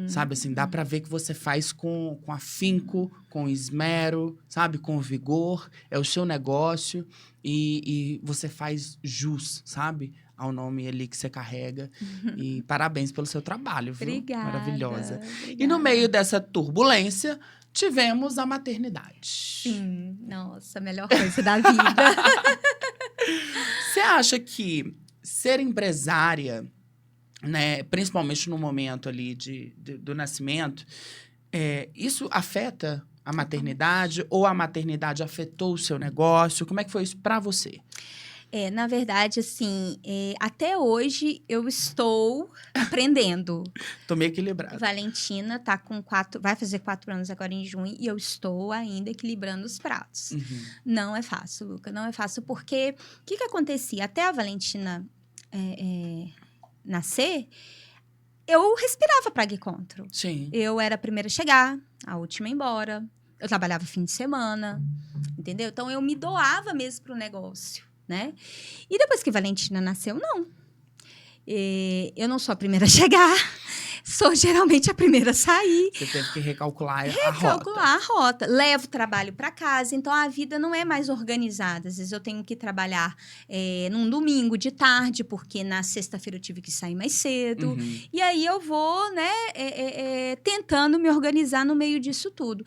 Sabe, assim, dá pra ver que você faz com afinco, com esmero, sabe, com vigor. É o seu negócio e você faz jus, sabe, ao nome ali que você carrega. E parabéns pelo seu trabalho, viu? Obrigada. Maravilhosa. Obrigada. E no meio dessa turbulência, tivemos a maternidade. Sim, nossa, a melhor coisa da vida. Você acha que ser empresária, né, principalmente no momento ali do nascimento, isso afeta a maternidade ou a maternidade afetou o seu negócio? Como é que foi isso para você? Na verdade, assim, até hoje eu estou aprendendo. Tô meio equilibrado. Valentina tá com vai fazer 4 anos agora em junho e eu estou ainda equilibrando os pratos. Uhum. Não é fácil, Luca, não é fácil, porque o que acontecia? Até a Valentina nascer, eu respirava Prague Control. Sim. Eu era a primeira a chegar, a última a ir embora. Eu trabalhava fim de semana, entendeu? Então, eu me doava mesmo pro negócio, né? E depois que Valentina nasceu, não. Eu não sou a primeira a chegar, sou geralmente a primeira a sair. Você teve que recalcular a rota. Recalcular a rota. Levo trabalho para casa, então a vida não é mais organizada. Às vezes eu tenho que trabalhar num domingo de tarde, porque na sexta-feira eu tive que sair mais cedo. Uhum. E aí eu vou, né, tentando me organizar no meio disso tudo.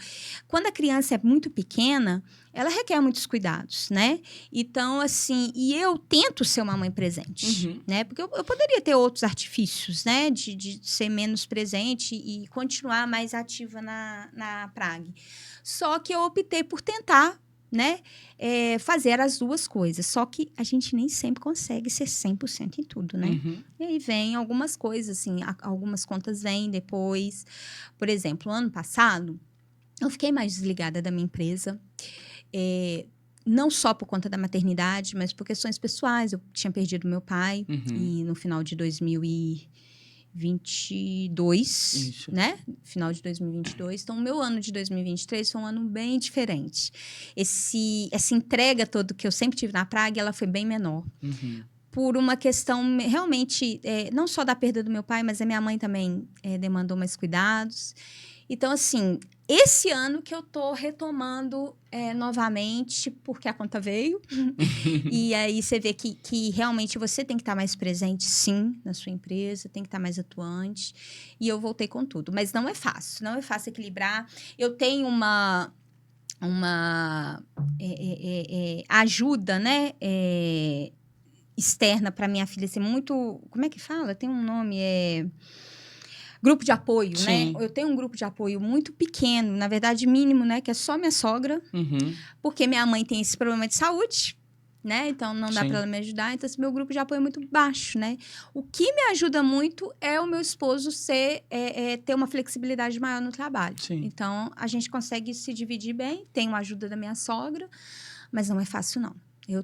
Quando a criança é muito pequena, ela requer muitos cuidados, né? Então, assim, e eu tento ser uma mãe presente, Uhum. né? Porque eu poderia ter outros artifícios, né? De ser menos presente e continuar mais ativa na Prague. Só que eu optei por tentar, né? Fazer as duas coisas. Só que a gente nem sempre consegue ser 100% em tudo, né? Uhum. E aí vem algumas coisas, assim, algumas contas vêm depois. Por exemplo, ano passado, eu fiquei mais desligada da minha empresa. Não só por conta da maternidade, mas por questões pessoais. Eu tinha perdido meu pai e no final de 2022, Isso. né? Final de 2022. Então, o meu ano de 2023 foi um ano bem diferente. Essa entrega toda que eu sempre tive na Prague, ela foi bem menor. Uhum. Por uma questão, realmente, não só da perda do meu pai, mas a minha mãe também demandou mais cuidados. Então, assim, esse ano que eu tô retomando novamente, porque a conta veio. E aí você vê que realmente você tem que estar mais presente, sim, na sua empresa, tem que estar mais atuante. E eu voltei com tudo. Mas não é fácil, não é fácil equilibrar. Eu tenho uma ajuda, né? Externa para minha filha ser muito... Como é que fala? Tem um nome, grupo de apoio, Sim. né? Eu tenho um grupo de apoio muito pequeno, na verdade mínimo, né? Que é só minha sogra, Uhum. porque minha mãe tem esse problema de saúde, né? Então, não dá Sim. para ela me ajudar. Então, esse meu grupo de apoio é muito baixo, né? O que me ajuda muito é o meu esposo ter uma flexibilidade maior no trabalho. Sim. Então, a gente consegue se dividir bem. Tenho a ajuda da minha sogra, mas não é fácil, não.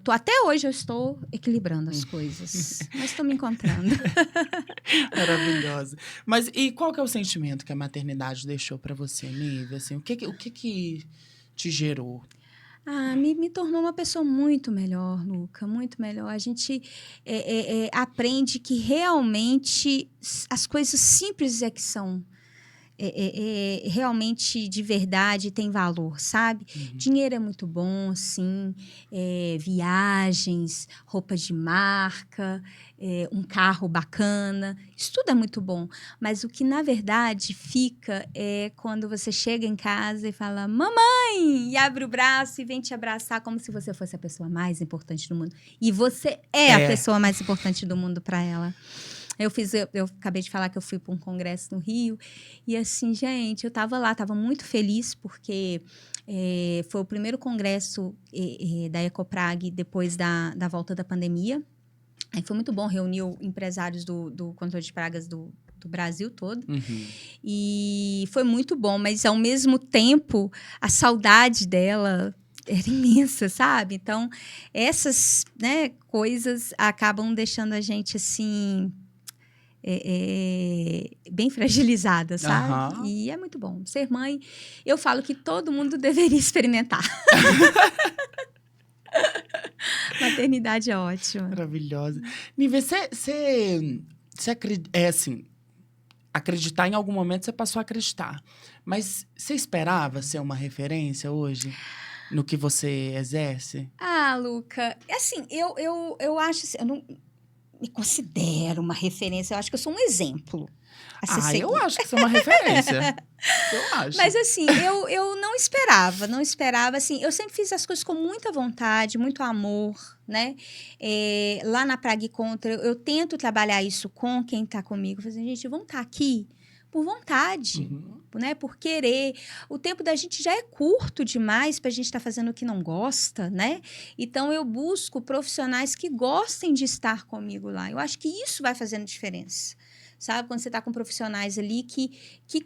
Até hoje eu estou equilibrando as coisas, mas estou me encontrando. Maravilhosa. Mas e qual que é o sentimento que a maternidade deixou para você, Nívia? Assim, o que te gerou? Me tornou uma pessoa muito melhor, Luca, muito melhor. A gente aprende que realmente as coisas simples é que são realmente de verdade, tem valor, sabe? Uhum. Dinheiro é muito bom, sim. Viagens, roupas de marca, um carro bacana, isso tudo é muito bom. Mas o que, na verdade, fica é quando você chega em casa e fala, mamãe! E abre o braço e vem te abraçar como se você fosse a pessoa mais importante do mundo. E você é a pessoa mais importante do mundo para ela. Eu acabei de falar que eu fui para um congresso no Rio. E assim, gente, eu estava lá, estava muito feliz, porque foi o primeiro congresso da Ecoprag depois da volta da pandemia. Aí foi muito bom, reuniu empresários do controle de pragas do Brasil todo. Uhum. E foi muito bom, mas ao mesmo tempo, a saudade dela era imensa, sabe? Então, essas, né, coisas acabam deixando a gente assim... bem fragilizada, sabe? Uhum. E é muito bom. Ser mãe, eu falo que todo mundo deveria experimentar. Maternidade é ótima. Maravilhosa. Nívia, você acredita, assim, acreditar em algum momento você passou a acreditar. Mas você esperava ser uma referência hoje no que você exerce? Luca, assim, eu acho assim, eu não me considero uma referência, eu acho que eu sou um exemplo a ser seguido. Eu acho que você é uma referência. Eu acho. Mas assim, eu não esperava, assim, eu sempre fiz as coisas com muita vontade, muito amor, né? Lá na Prague Contra, eu tento trabalhar isso com quem tá comigo, fazendo, gente, vamos estar aqui por vontade, tempo, né? Por querer. O tempo da gente já é curto demais para a gente estar fazendo o que não gosta, né? Então, eu busco profissionais que gostem de estar comigo lá. Eu acho que isso vai fazendo diferença. Sabe? Quando você está com profissionais ali que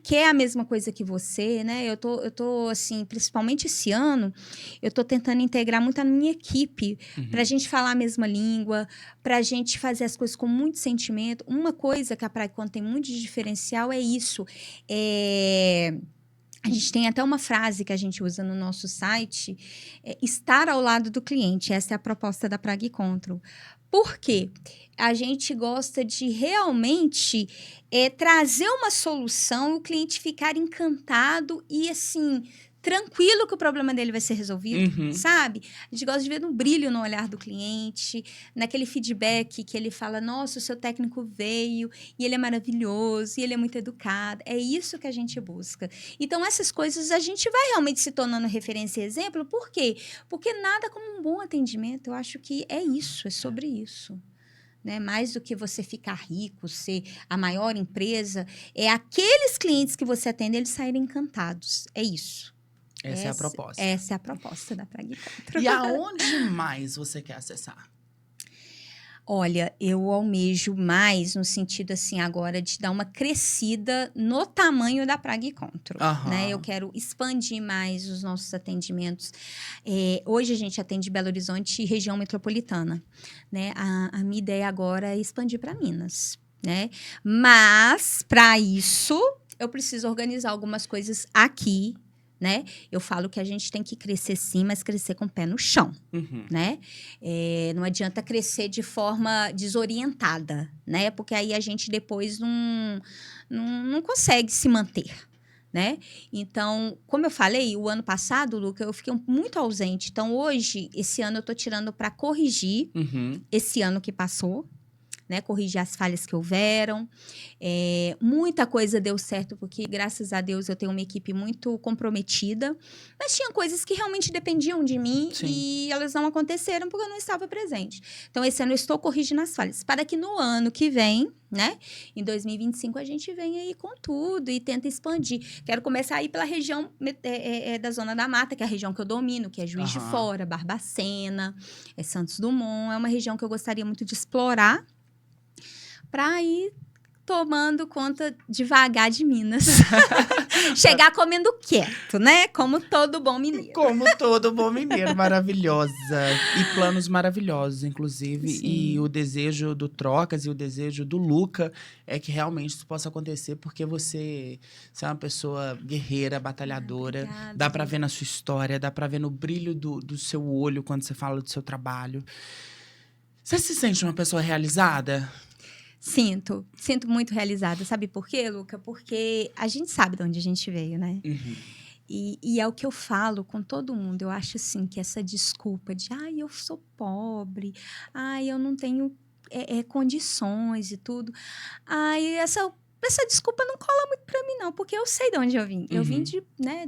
quer a mesma coisa que você, né? Eu tô assim, principalmente esse ano, eu tô tentando integrar muito a minha equipe para a gente falar a mesma língua, para a gente fazer as coisas com muito sentimento. Uma coisa que a Praguicon tem muito de diferencial é isso. A gente tem até uma frase que a gente usa no nosso site, estar ao lado do cliente. Essa é a proposta da Praguicon. Por quê? A gente gosta de realmente trazer uma solução, o cliente ficar encantado e, assim, tranquilo que o problema dele vai ser resolvido, sabe? A gente gosta de ver no brilho no olhar do cliente, naquele feedback que ele fala, nossa, o seu técnico veio e ele é maravilhoso e ele é muito educado. É isso que a gente busca. Então, essas coisas a gente vai realmente se tornando referência e exemplo. Por quê? Porque nada como um bom atendimento. Eu acho que é isso, é sobre isso. Né? Mais do que você ficar rico, ser a maior empresa, é aqueles clientes que você atende, eles saírem encantados. É isso. Essa é a proposta. Essa é a proposta da Praguicon. E aonde mais você quer acessar? Olha, eu almejo mais no sentido, assim, agora de dar uma crescida no tamanho da Praguicon, né? Eu quero expandir mais os nossos atendimentos. Hoje a gente atende Belo Horizonte e região metropolitana, né? A minha ideia agora é expandir para Minas, né? Mas, para isso, eu preciso organizar algumas coisas aqui, né? Eu falo que a gente tem que crescer sim, mas crescer com o pé no chão, né? Não adianta crescer de forma desorientada, né? Porque aí a gente depois não consegue se manter, né? Então, como eu falei, o ano passado, Luca, eu fiquei muito ausente. Então, hoje, esse ano eu tô tirando para corrigir esse ano que passou, né, corrigir as falhas que houveram. Muita coisa deu certo, porque, graças a Deus, eu tenho uma equipe muito comprometida. Mas tinha coisas que realmente dependiam de mim e elas não aconteceram porque eu não estava presente. Então, esse ano eu estou corrigindo as falhas. Para que no ano que vem, né, em 2025, a gente venha aí com tudo e tenta expandir. Quero começar a ir pela região da Zona da Mata, que é a região que eu domino, que é Juiz de Fora, Barbacena, Santos Dumont. É uma região que eu gostaria muito de explorar, para ir tomando conta devagar de Minas. Chegar comendo quieto, né? Como todo bom mineiro. Como todo bom mineiro, maravilhosa. E planos maravilhosos, inclusive. Sim. E o desejo do Trocas e o desejo do Luca é que realmente isso possa acontecer, porque você é uma pessoa guerreira, batalhadora. Obrigada, dá para ver na sua história, dá para ver no brilho do seu olho quando você fala do seu trabalho. Você se sente uma pessoa realizada? Sinto muito realizada. Sabe por quê, Luca? Porque a gente sabe de onde a gente veio, né? E é o que eu falo com todo mundo. Eu acho, assim, que essa desculpa de eu sou pobre, eu não tenho condições e tudo. Essa desculpa não cola muito pra mim, não, porque eu sei de onde eu vim. Eu vim de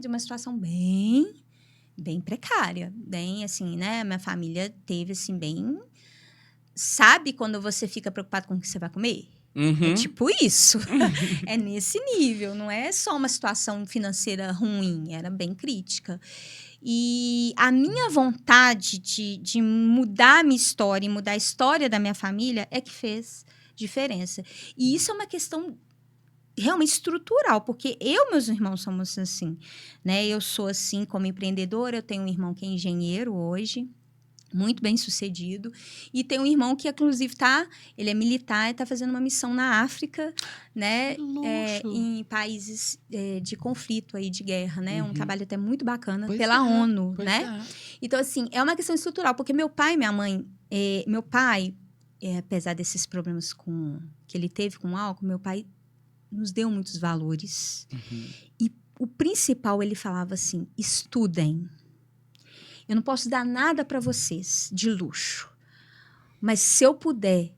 uma situação bem precária, bem, assim, né? Minha família teve, assim, bem... Sabe quando você fica preocupado com o que você vai comer? É tipo isso. É nesse nível. Não é só uma situação financeira ruim. Era bem crítica. E a minha vontade de mudar a minha história e mudar a história da minha família é que fez diferença. E isso é uma questão realmente estrutural, porque eu e meus irmãos somos assim, né? Eu sou assim como empreendedora. Eu tenho um irmão que é engenheiro hoje, muito bem sucedido, e tem um irmão que, inclusive, ele é militar e está fazendo uma missão na África, né, em países de conflito aí, de guerra, né, um trabalho até muito bacana pela ONU, né. Então, assim, é uma questão estrutural, porque meu pai e minha mãe, meu pai, apesar desses problemas que ele teve com o álcool, meu pai nos deu muitos valores, e o principal, ele falava assim, estudem. Eu não posso dar nada para vocês de luxo, mas se eu puder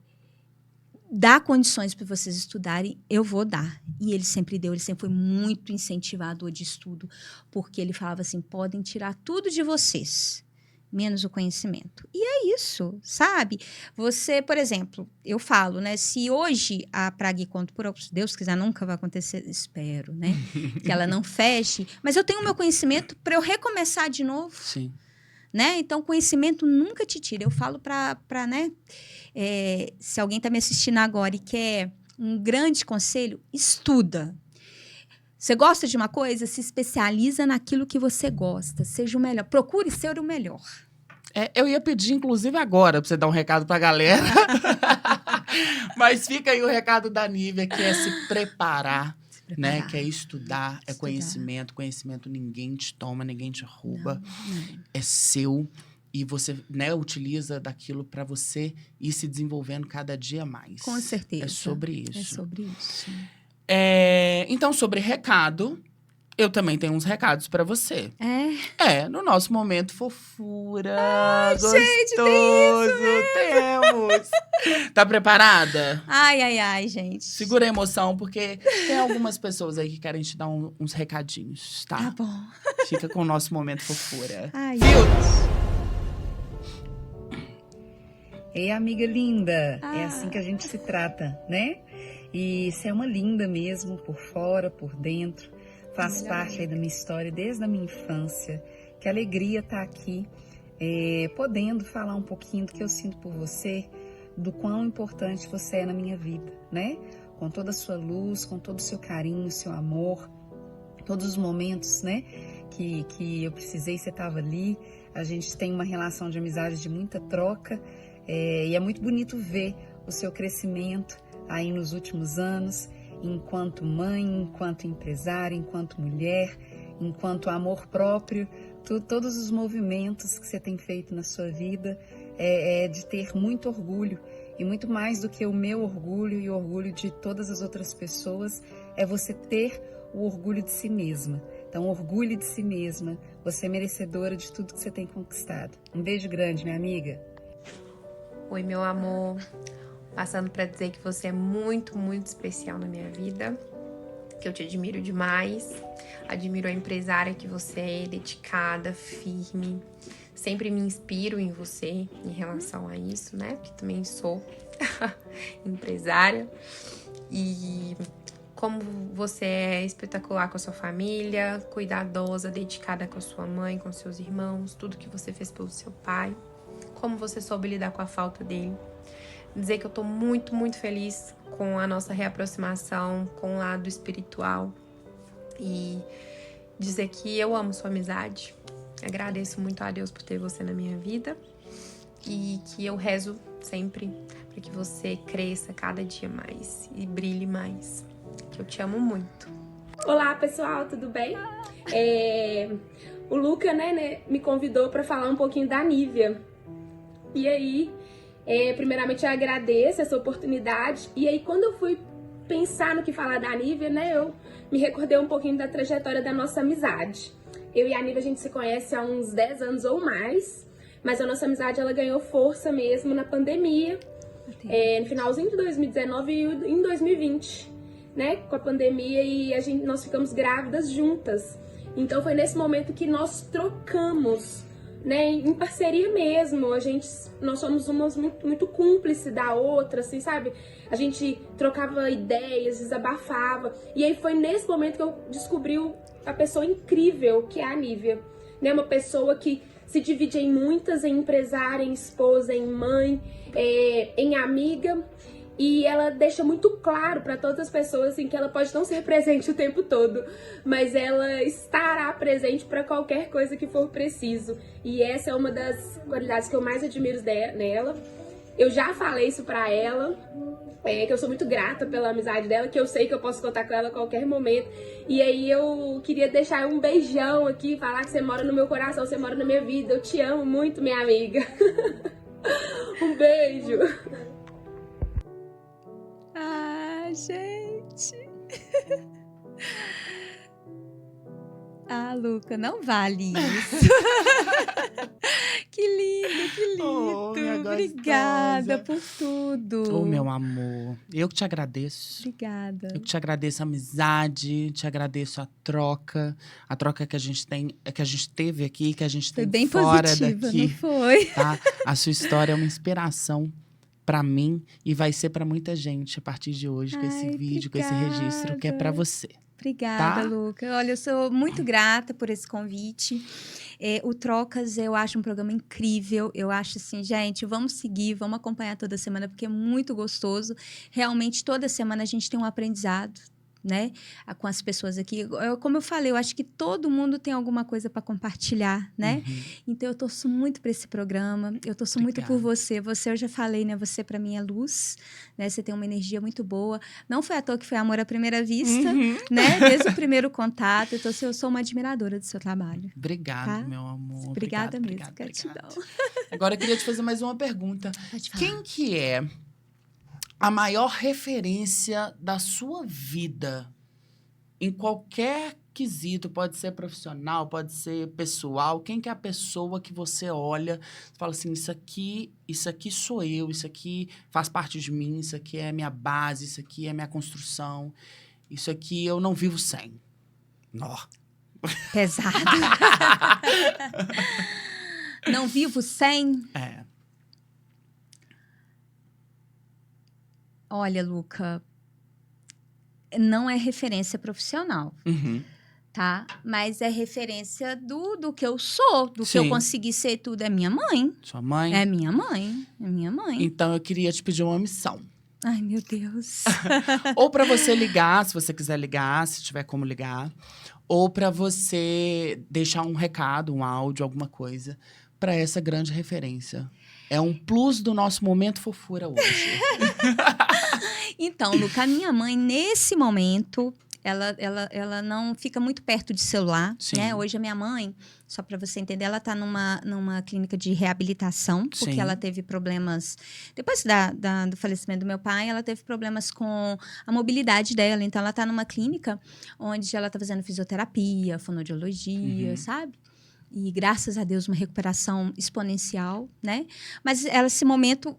dar condições para vocês estudarem, eu vou dar. E ele sempre deu, ele sempre foi muito incentivador de estudo, porque ele falava assim, podem tirar tudo de vocês, menos o conhecimento. E é isso, sabe? Você, por exemplo, eu falo, né? Se hoje a Praga e Conto por Deus quiser, nunca vai acontecer, espero, né? Que ela não feche. Mas eu tenho o meu conhecimento para eu recomeçar de novo. Sim. Né? Então, conhecimento nunca te tira. Eu falo né? Se alguém está me assistindo agora e quer um grande conselho, estuda. Você gosta de uma coisa? Se especializa naquilo que você gosta. Seja o melhor. Procure ser o melhor. Eu ia pedir, inclusive, agora, pra você dar um recado pra galera. Mas fica aí o recado da Nívia, que é se preparar. Né? Que é estudar, é conhecimento. Conhecimento ninguém te toma, ninguém te rouba. Não. É seu. E você, né, utiliza daquilo para você ir se desenvolvendo cada dia mais. Com certeza. É sobre isso. É sobre isso. Então, sobre recado, eu também tenho uns recados para você. No nosso momento fofura. Gostoso. Gente, tem isso mesmo. Temos. Tá preparada? Ai, gente. Segura a emoção, porque tem algumas pessoas aí que querem te dar uns recadinhos, tá? Tá bom. Fica com o nosso momento fofura. Ai, Ei, amiga linda, é assim que a gente se trata, né? E você é uma linda mesmo, por fora, por dentro. Faz parte aí da minha história desde a minha infância. Que alegria estar aqui, podendo falar um pouquinho do que eu sinto por você, do quão importante você é na minha vida, né? Com toda a sua luz, com todo o seu carinho, seu amor, todos os momentos, né? Que eu precisei, você estava ali. A gente tem uma relação de amizade de muita troca. E é muito bonito ver o seu crescimento aí nos últimos anos, enquanto mãe, enquanto empresária, enquanto mulher, enquanto amor próprio, todos os movimentos que você tem feito na sua vida é de ter muito orgulho. E muito mais do que o meu orgulho e o orgulho de todas as outras pessoas, é você ter o orgulho de si mesma. Então, orgulho de si mesma, você é merecedora de tudo que você tem conquistado. Um beijo grande, minha amiga. Oi, meu amor, passando para dizer que você é muito, muito especial na minha vida, que eu te admiro demais, admiro a empresária que você é, dedicada, firme, sempre me inspiro em você em relação a isso, né, porque também sou empresária, e como você é espetacular com a sua família, cuidadosa, dedicada com a sua mãe, com seus irmãos, tudo que você fez pelo seu pai, como você soube lidar com a falta dele. Dizer que eu tô muito, muito feliz com a nossa reaproximação, com o lado espiritual. E dizer que eu amo sua amizade. Agradeço muito a Deus por ter você na minha vida. E que eu rezo sempre para que você cresça cada dia mais e brilhe mais. Que eu te amo muito. Olá, pessoal, tudo bem? O Luca, né, me convidou para falar um pouquinho da Nívia. E aí, primeiramente eu agradeço essa oportunidade. E aí, quando eu fui pensar no que falar da Nívia, né, eu me recordei um pouquinho da trajetória da nossa amizade. Eu e a Nívia, a gente se conhece há uns 10 anos ou mais, mas a nossa amizade, ela ganhou força mesmo na pandemia, no finalzinho de 2019 e em 2020, né, com a pandemia, e nós ficamos grávidas juntas. Então, foi nesse momento que nós trocamos, né, em parceria mesmo, nós somos umas muito cúmplices da outra, assim, sabe? A gente trocava ideias, desabafava, e aí foi nesse momento que eu descobri a pessoa incrível que é a Nívia, né? Uma pessoa que se divide em muitas, em empresária, em esposa, em mãe, em amiga, e ela deixa muito claro para todas as pessoas assim, que ela pode não ser presente o tempo todo, mas ela estará presente para qualquer coisa que for preciso. E essa é uma das qualidades que eu mais admiro nela. Eu já falei isso para ela, que eu sou muito grata pela amizade dela, que eu sei que eu posso contar com ela a qualquer momento. E aí eu queria deixar um beijão aqui, falar que você mora no meu coração, você mora na minha vida. Eu te amo muito, minha amiga. Um beijo. Gente. Ah, Luca, não vale isso. Que lindo. Oh, minha Obrigada gostosa. por tudo. Oh, meu amor, eu que te agradeço. Obrigada. Eu que te agradeço a amizade, te agradeço a troca que a gente tem, que a gente teve aqui, que a gente Foi tem bem fora positiva, daqui, não foi? tá? A sua história é uma inspiração pra mim e vai ser pra muita gente a partir de hoje, com esse Ai, vídeo, com esse registro que é pra você. Obrigada, Tá? Luca. Olha, eu sou muito grata por esse convite. O Trocas, eu acho um programa incrível. Eu acho assim, gente, vamos seguir, vamos acompanhar toda semana, porque é muito gostoso. Realmente, toda semana a gente tem um aprendizado, né? Com as pessoas aqui. Como eu falei, eu acho que todo mundo tem alguma coisa para compartilhar, né? Uhum. Então, eu torço muito por esse programa. Eu torço muito por Obrigada. você. Você, eu já falei, né? Você, para mim, é luz, né? Você tem uma energia muito boa. Não foi à toa que foi amor à primeira vista, Uhum. né? Desde o primeiro contato. Então, eu sou uma admiradora do seu trabalho. Obrigado, Tá? meu amor. Obrigada mesmo. Obrigado. Gratidão. Agora eu queria te fazer mais uma pergunta. Pode falar. Quem que é a maior referência da sua vida em qualquer quesito? Pode ser profissional, pode ser pessoal. Quem que é a pessoa que você olha e fala assim, isso aqui sou eu, isso aqui faz parte de mim, isso aqui é minha base, isso aqui é minha construção, isso aqui eu não vivo sem. Nó. Pesado. Não vivo sem. É. Olha, Luca, não é referência profissional, Uhum. tá? Mas é referência do que eu sou, do que eu Sim. consegui ser tudo. É minha mãe. Sua mãe? É minha mãe. É minha mãe. Então eu queria te pedir uma missão. Ai, meu Deus. Ou para você ligar, se você quiser ligar, se tiver como ligar, ou para você deixar um recado, um áudio, alguma coisa para essa grande referência. É um plus do nosso momento fofura hoje. Então, Luca, a minha mãe, nesse momento, ela não fica muito perto de celular, Sim. né? Hoje a minha mãe, só para você entender, ela tá numa clínica de reabilitação, porque Sim. ela teve problemas... Depois do falecimento do meu pai, ela teve problemas com a mobilidade dela. Então, ela tá numa clínica onde ela tá fazendo fisioterapia, fonoaudiologia, sabe? E, graças a Deus, uma recuperação exponencial, né? Mas ela,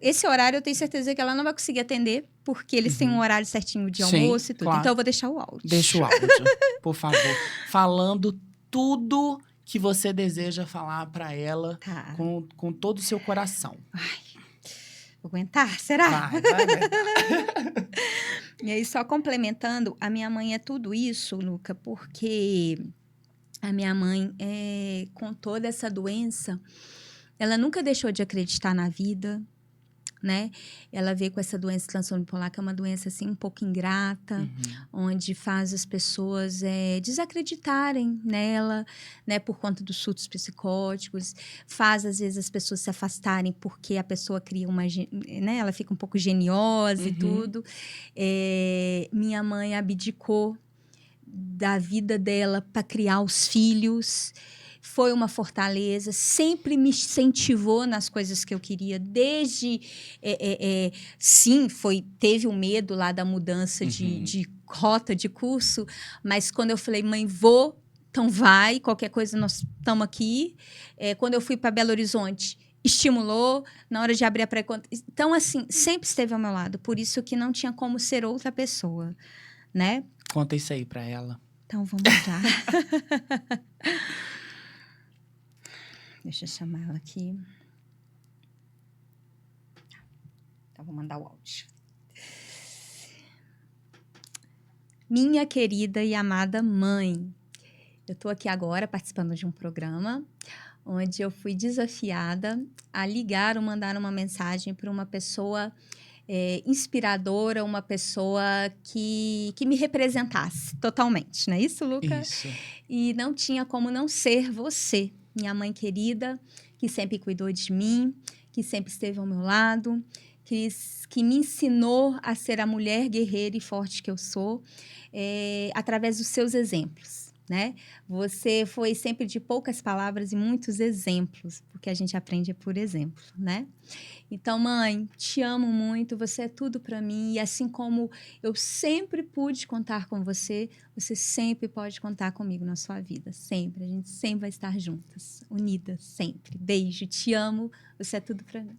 esse horário, eu tenho certeza que ela não vai conseguir atender, porque eles têm um horário certinho de Sim, almoço e tudo. claro. Então, eu vou deixar o áudio. Deixa o áudio, por favor. Falando tudo que você deseja falar para ela Tá. com todo o seu coração. Vou aguentar? Será? Vai. E aí, só complementando, a minha mãe é tudo isso, Luca, porque a minha mãe, com toda essa doença, ela nunca deixou de acreditar na vida, né? Ela veio com essa doença de transtorno bipolar, que é uma doença, assim, um pouco ingrata, onde faz as pessoas desacreditarem nela, né? Por conta dos surtos psicóticos, faz, às vezes, as pessoas se afastarem porque a pessoa cria né? Ela fica um pouco geniosa e tudo. Minha mãe abdicou da vida dela para criar os filhos, foi uma fortaleza, sempre me incentivou nas coisas que eu queria, desde, sim, teve o medo lá da mudança de rota de curso, mas quando eu falei, mãe, vou, então vai, qualquer coisa nós estamos aqui. Quando eu fui para Belo Horizonte, estimulou, na hora de abrir a pré-conta. Então, assim, sempre esteve ao meu lado, por isso que não tinha como ser outra pessoa, né? Conta isso aí pra ela. Então, vamos lá. Deixa eu chamar ela aqui. Então, vou mandar o áudio. Minha querida e amada mãe, eu estou aqui agora participando de um programa onde eu fui desafiada a ligar ou mandar uma mensagem para uma pessoa inspiradora, uma pessoa que me representasse totalmente, não é isso, Luca? Isso. E não tinha como não ser você, minha mãe querida, que sempre cuidou de mim, que sempre esteve ao meu lado, que me ensinou a ser a mulher guerreira e forte que eu sou, através dos seus exemplos, né? Você foi sempre de poucas palavras e muitos exemplos, porque a gente aprende por exemplo, né? Então, mãe, te amo muito, você é tudo para mim. E assim como eu sempre pude contar com você, você sempre pode contar comigo na sua vida. Sempre. A gente sempre vai estar juntas, unidas, sempre. Beijo, te amo, você é tudo para mim.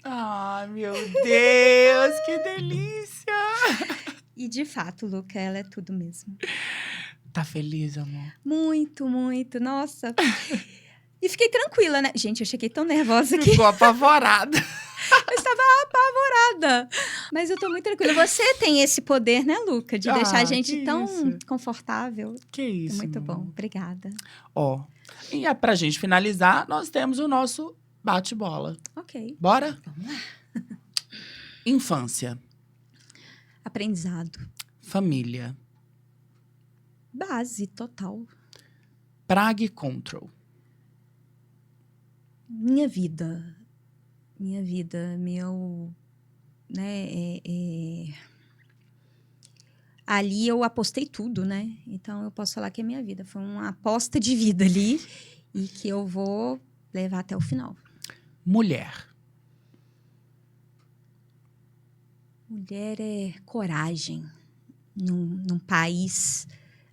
Ai, meu Deus, que delícia! E de fato, Luca, ela é tudo mesmo. Tá feliz, amor? Muito, muito. Nossa. E fiquei tranquila, né? Gente, eu cheguei tão nervosa aqui. Ficou apavorada. Eu estava apavorada. Mas eu tô muito tranquila. Você tem esse poder, né, Luca? De deixar a gente que tão isso. confortável. Que isso, Muito amor. bom. Obrigada. Ó, e pra gente finalizar, nós temos o nosso bate-bola. Ok. Bora? Vamos lá. Infância, Aprendizado. família, Base total. Prague Control, Minha vida. Minha vida. Meu... Né? Ali eu apostei tudo, né? Então eu posso falar que é minha vida. Foi uma aposta de vida ali e que eu vou levar até o final. mulher, Mulher é coragem num país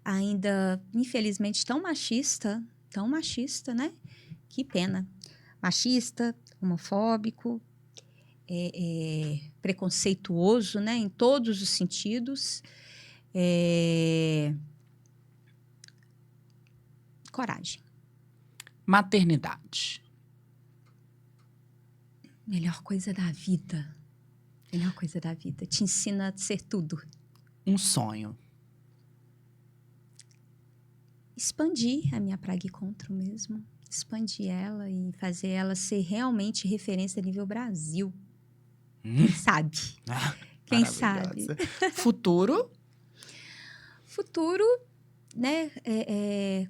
ainda, infelizmente, tão machista, né? Que pena. Machista, homofóbico, preconceituoso, né? Em todos os sentidos. Coragem. maternidade, Melhor coisa da vida. Melhor coisa da vida. Te ensina a ser tudo. um sonho, Expandir a minha Prague Control mesmo. Expandir ela e fazer ela ser realmente referência a nível Brasil. Quem sabe? Quem sabe? maravilhosa. Futuro, Futuro, né?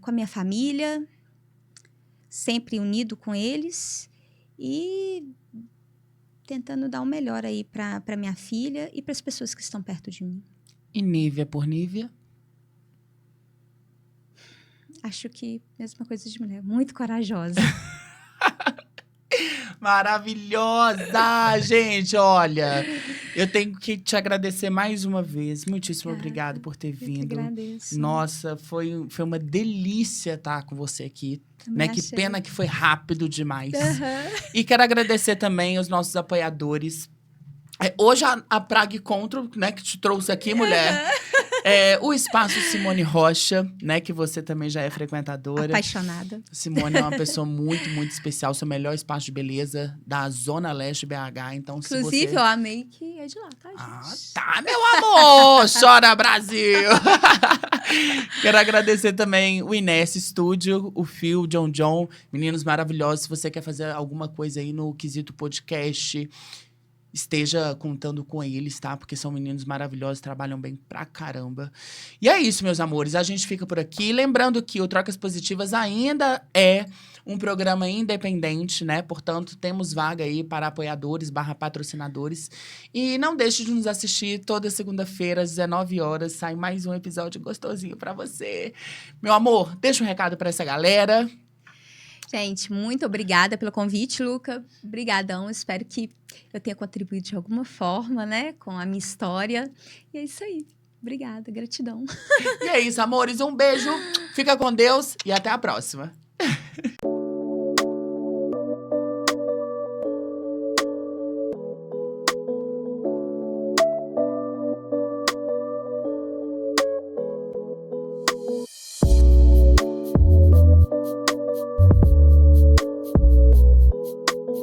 Com a minha família. Sempre unido com eles. E tentando dar o melhor aí para minha filha e para as pessoas que estão perto de mim. e Nívia por Nívia. Acho que mesma coisa de mulher. Muito corajosa. Maravilhosa! Gente, olha, eu tenho que te agradecer mais uma vez. Muitíssimo obrigado por ter Eu que vindo. agradeço. Nossa, foi uma delícia estar com você aqui. Também Né? Que achei. pena que foi rápido demais. Aham. E quero agradecer também os nossos apoiadores. Hoje a Prague Control, né, que te trouxe aqui, mulher. O Espaço Simone Rocha, né, que você também já é frequentadora. Apaixonada. Simone é uma pessoa muito, muito especial. Seu melhor espaço de beleza da Zona Leste BH. Então, Inclusive, se você... eu amei que é de lá, tá, gente? Ah, tá, meu amor! Chora, Brasil! Quero agradecer também o Inés Studio, o Phil, o John, meninos maravilhosos. Se você quer fazer alguma coisa aí no quesito podcast, esteja contando com eles, tá? Porque são meninos maravilhosos, trabalham bem pra caramba. E é isso, meus amores. A gente fica por aqui. Lembrando que o Trocas Positivas ainda é um programa independente, né? Portanto, temos vaga aí para apoiadores / patrocinadores. E não deixe de nos assistir toda segunda-feira, às 19 horas. Sai mais um episódio gostosinho pra você. Meu amor, deixa um recado pra essa galera. Gente, muito obrigada pelo convite, Luca. Obrigadão. Espero que eu tenha contribuído de alguma forma, né? Com a minha história. E é isso aí. Obrigada, gratidão. E é isso, amores. Um beijo. Fica com Deus e até a próxima.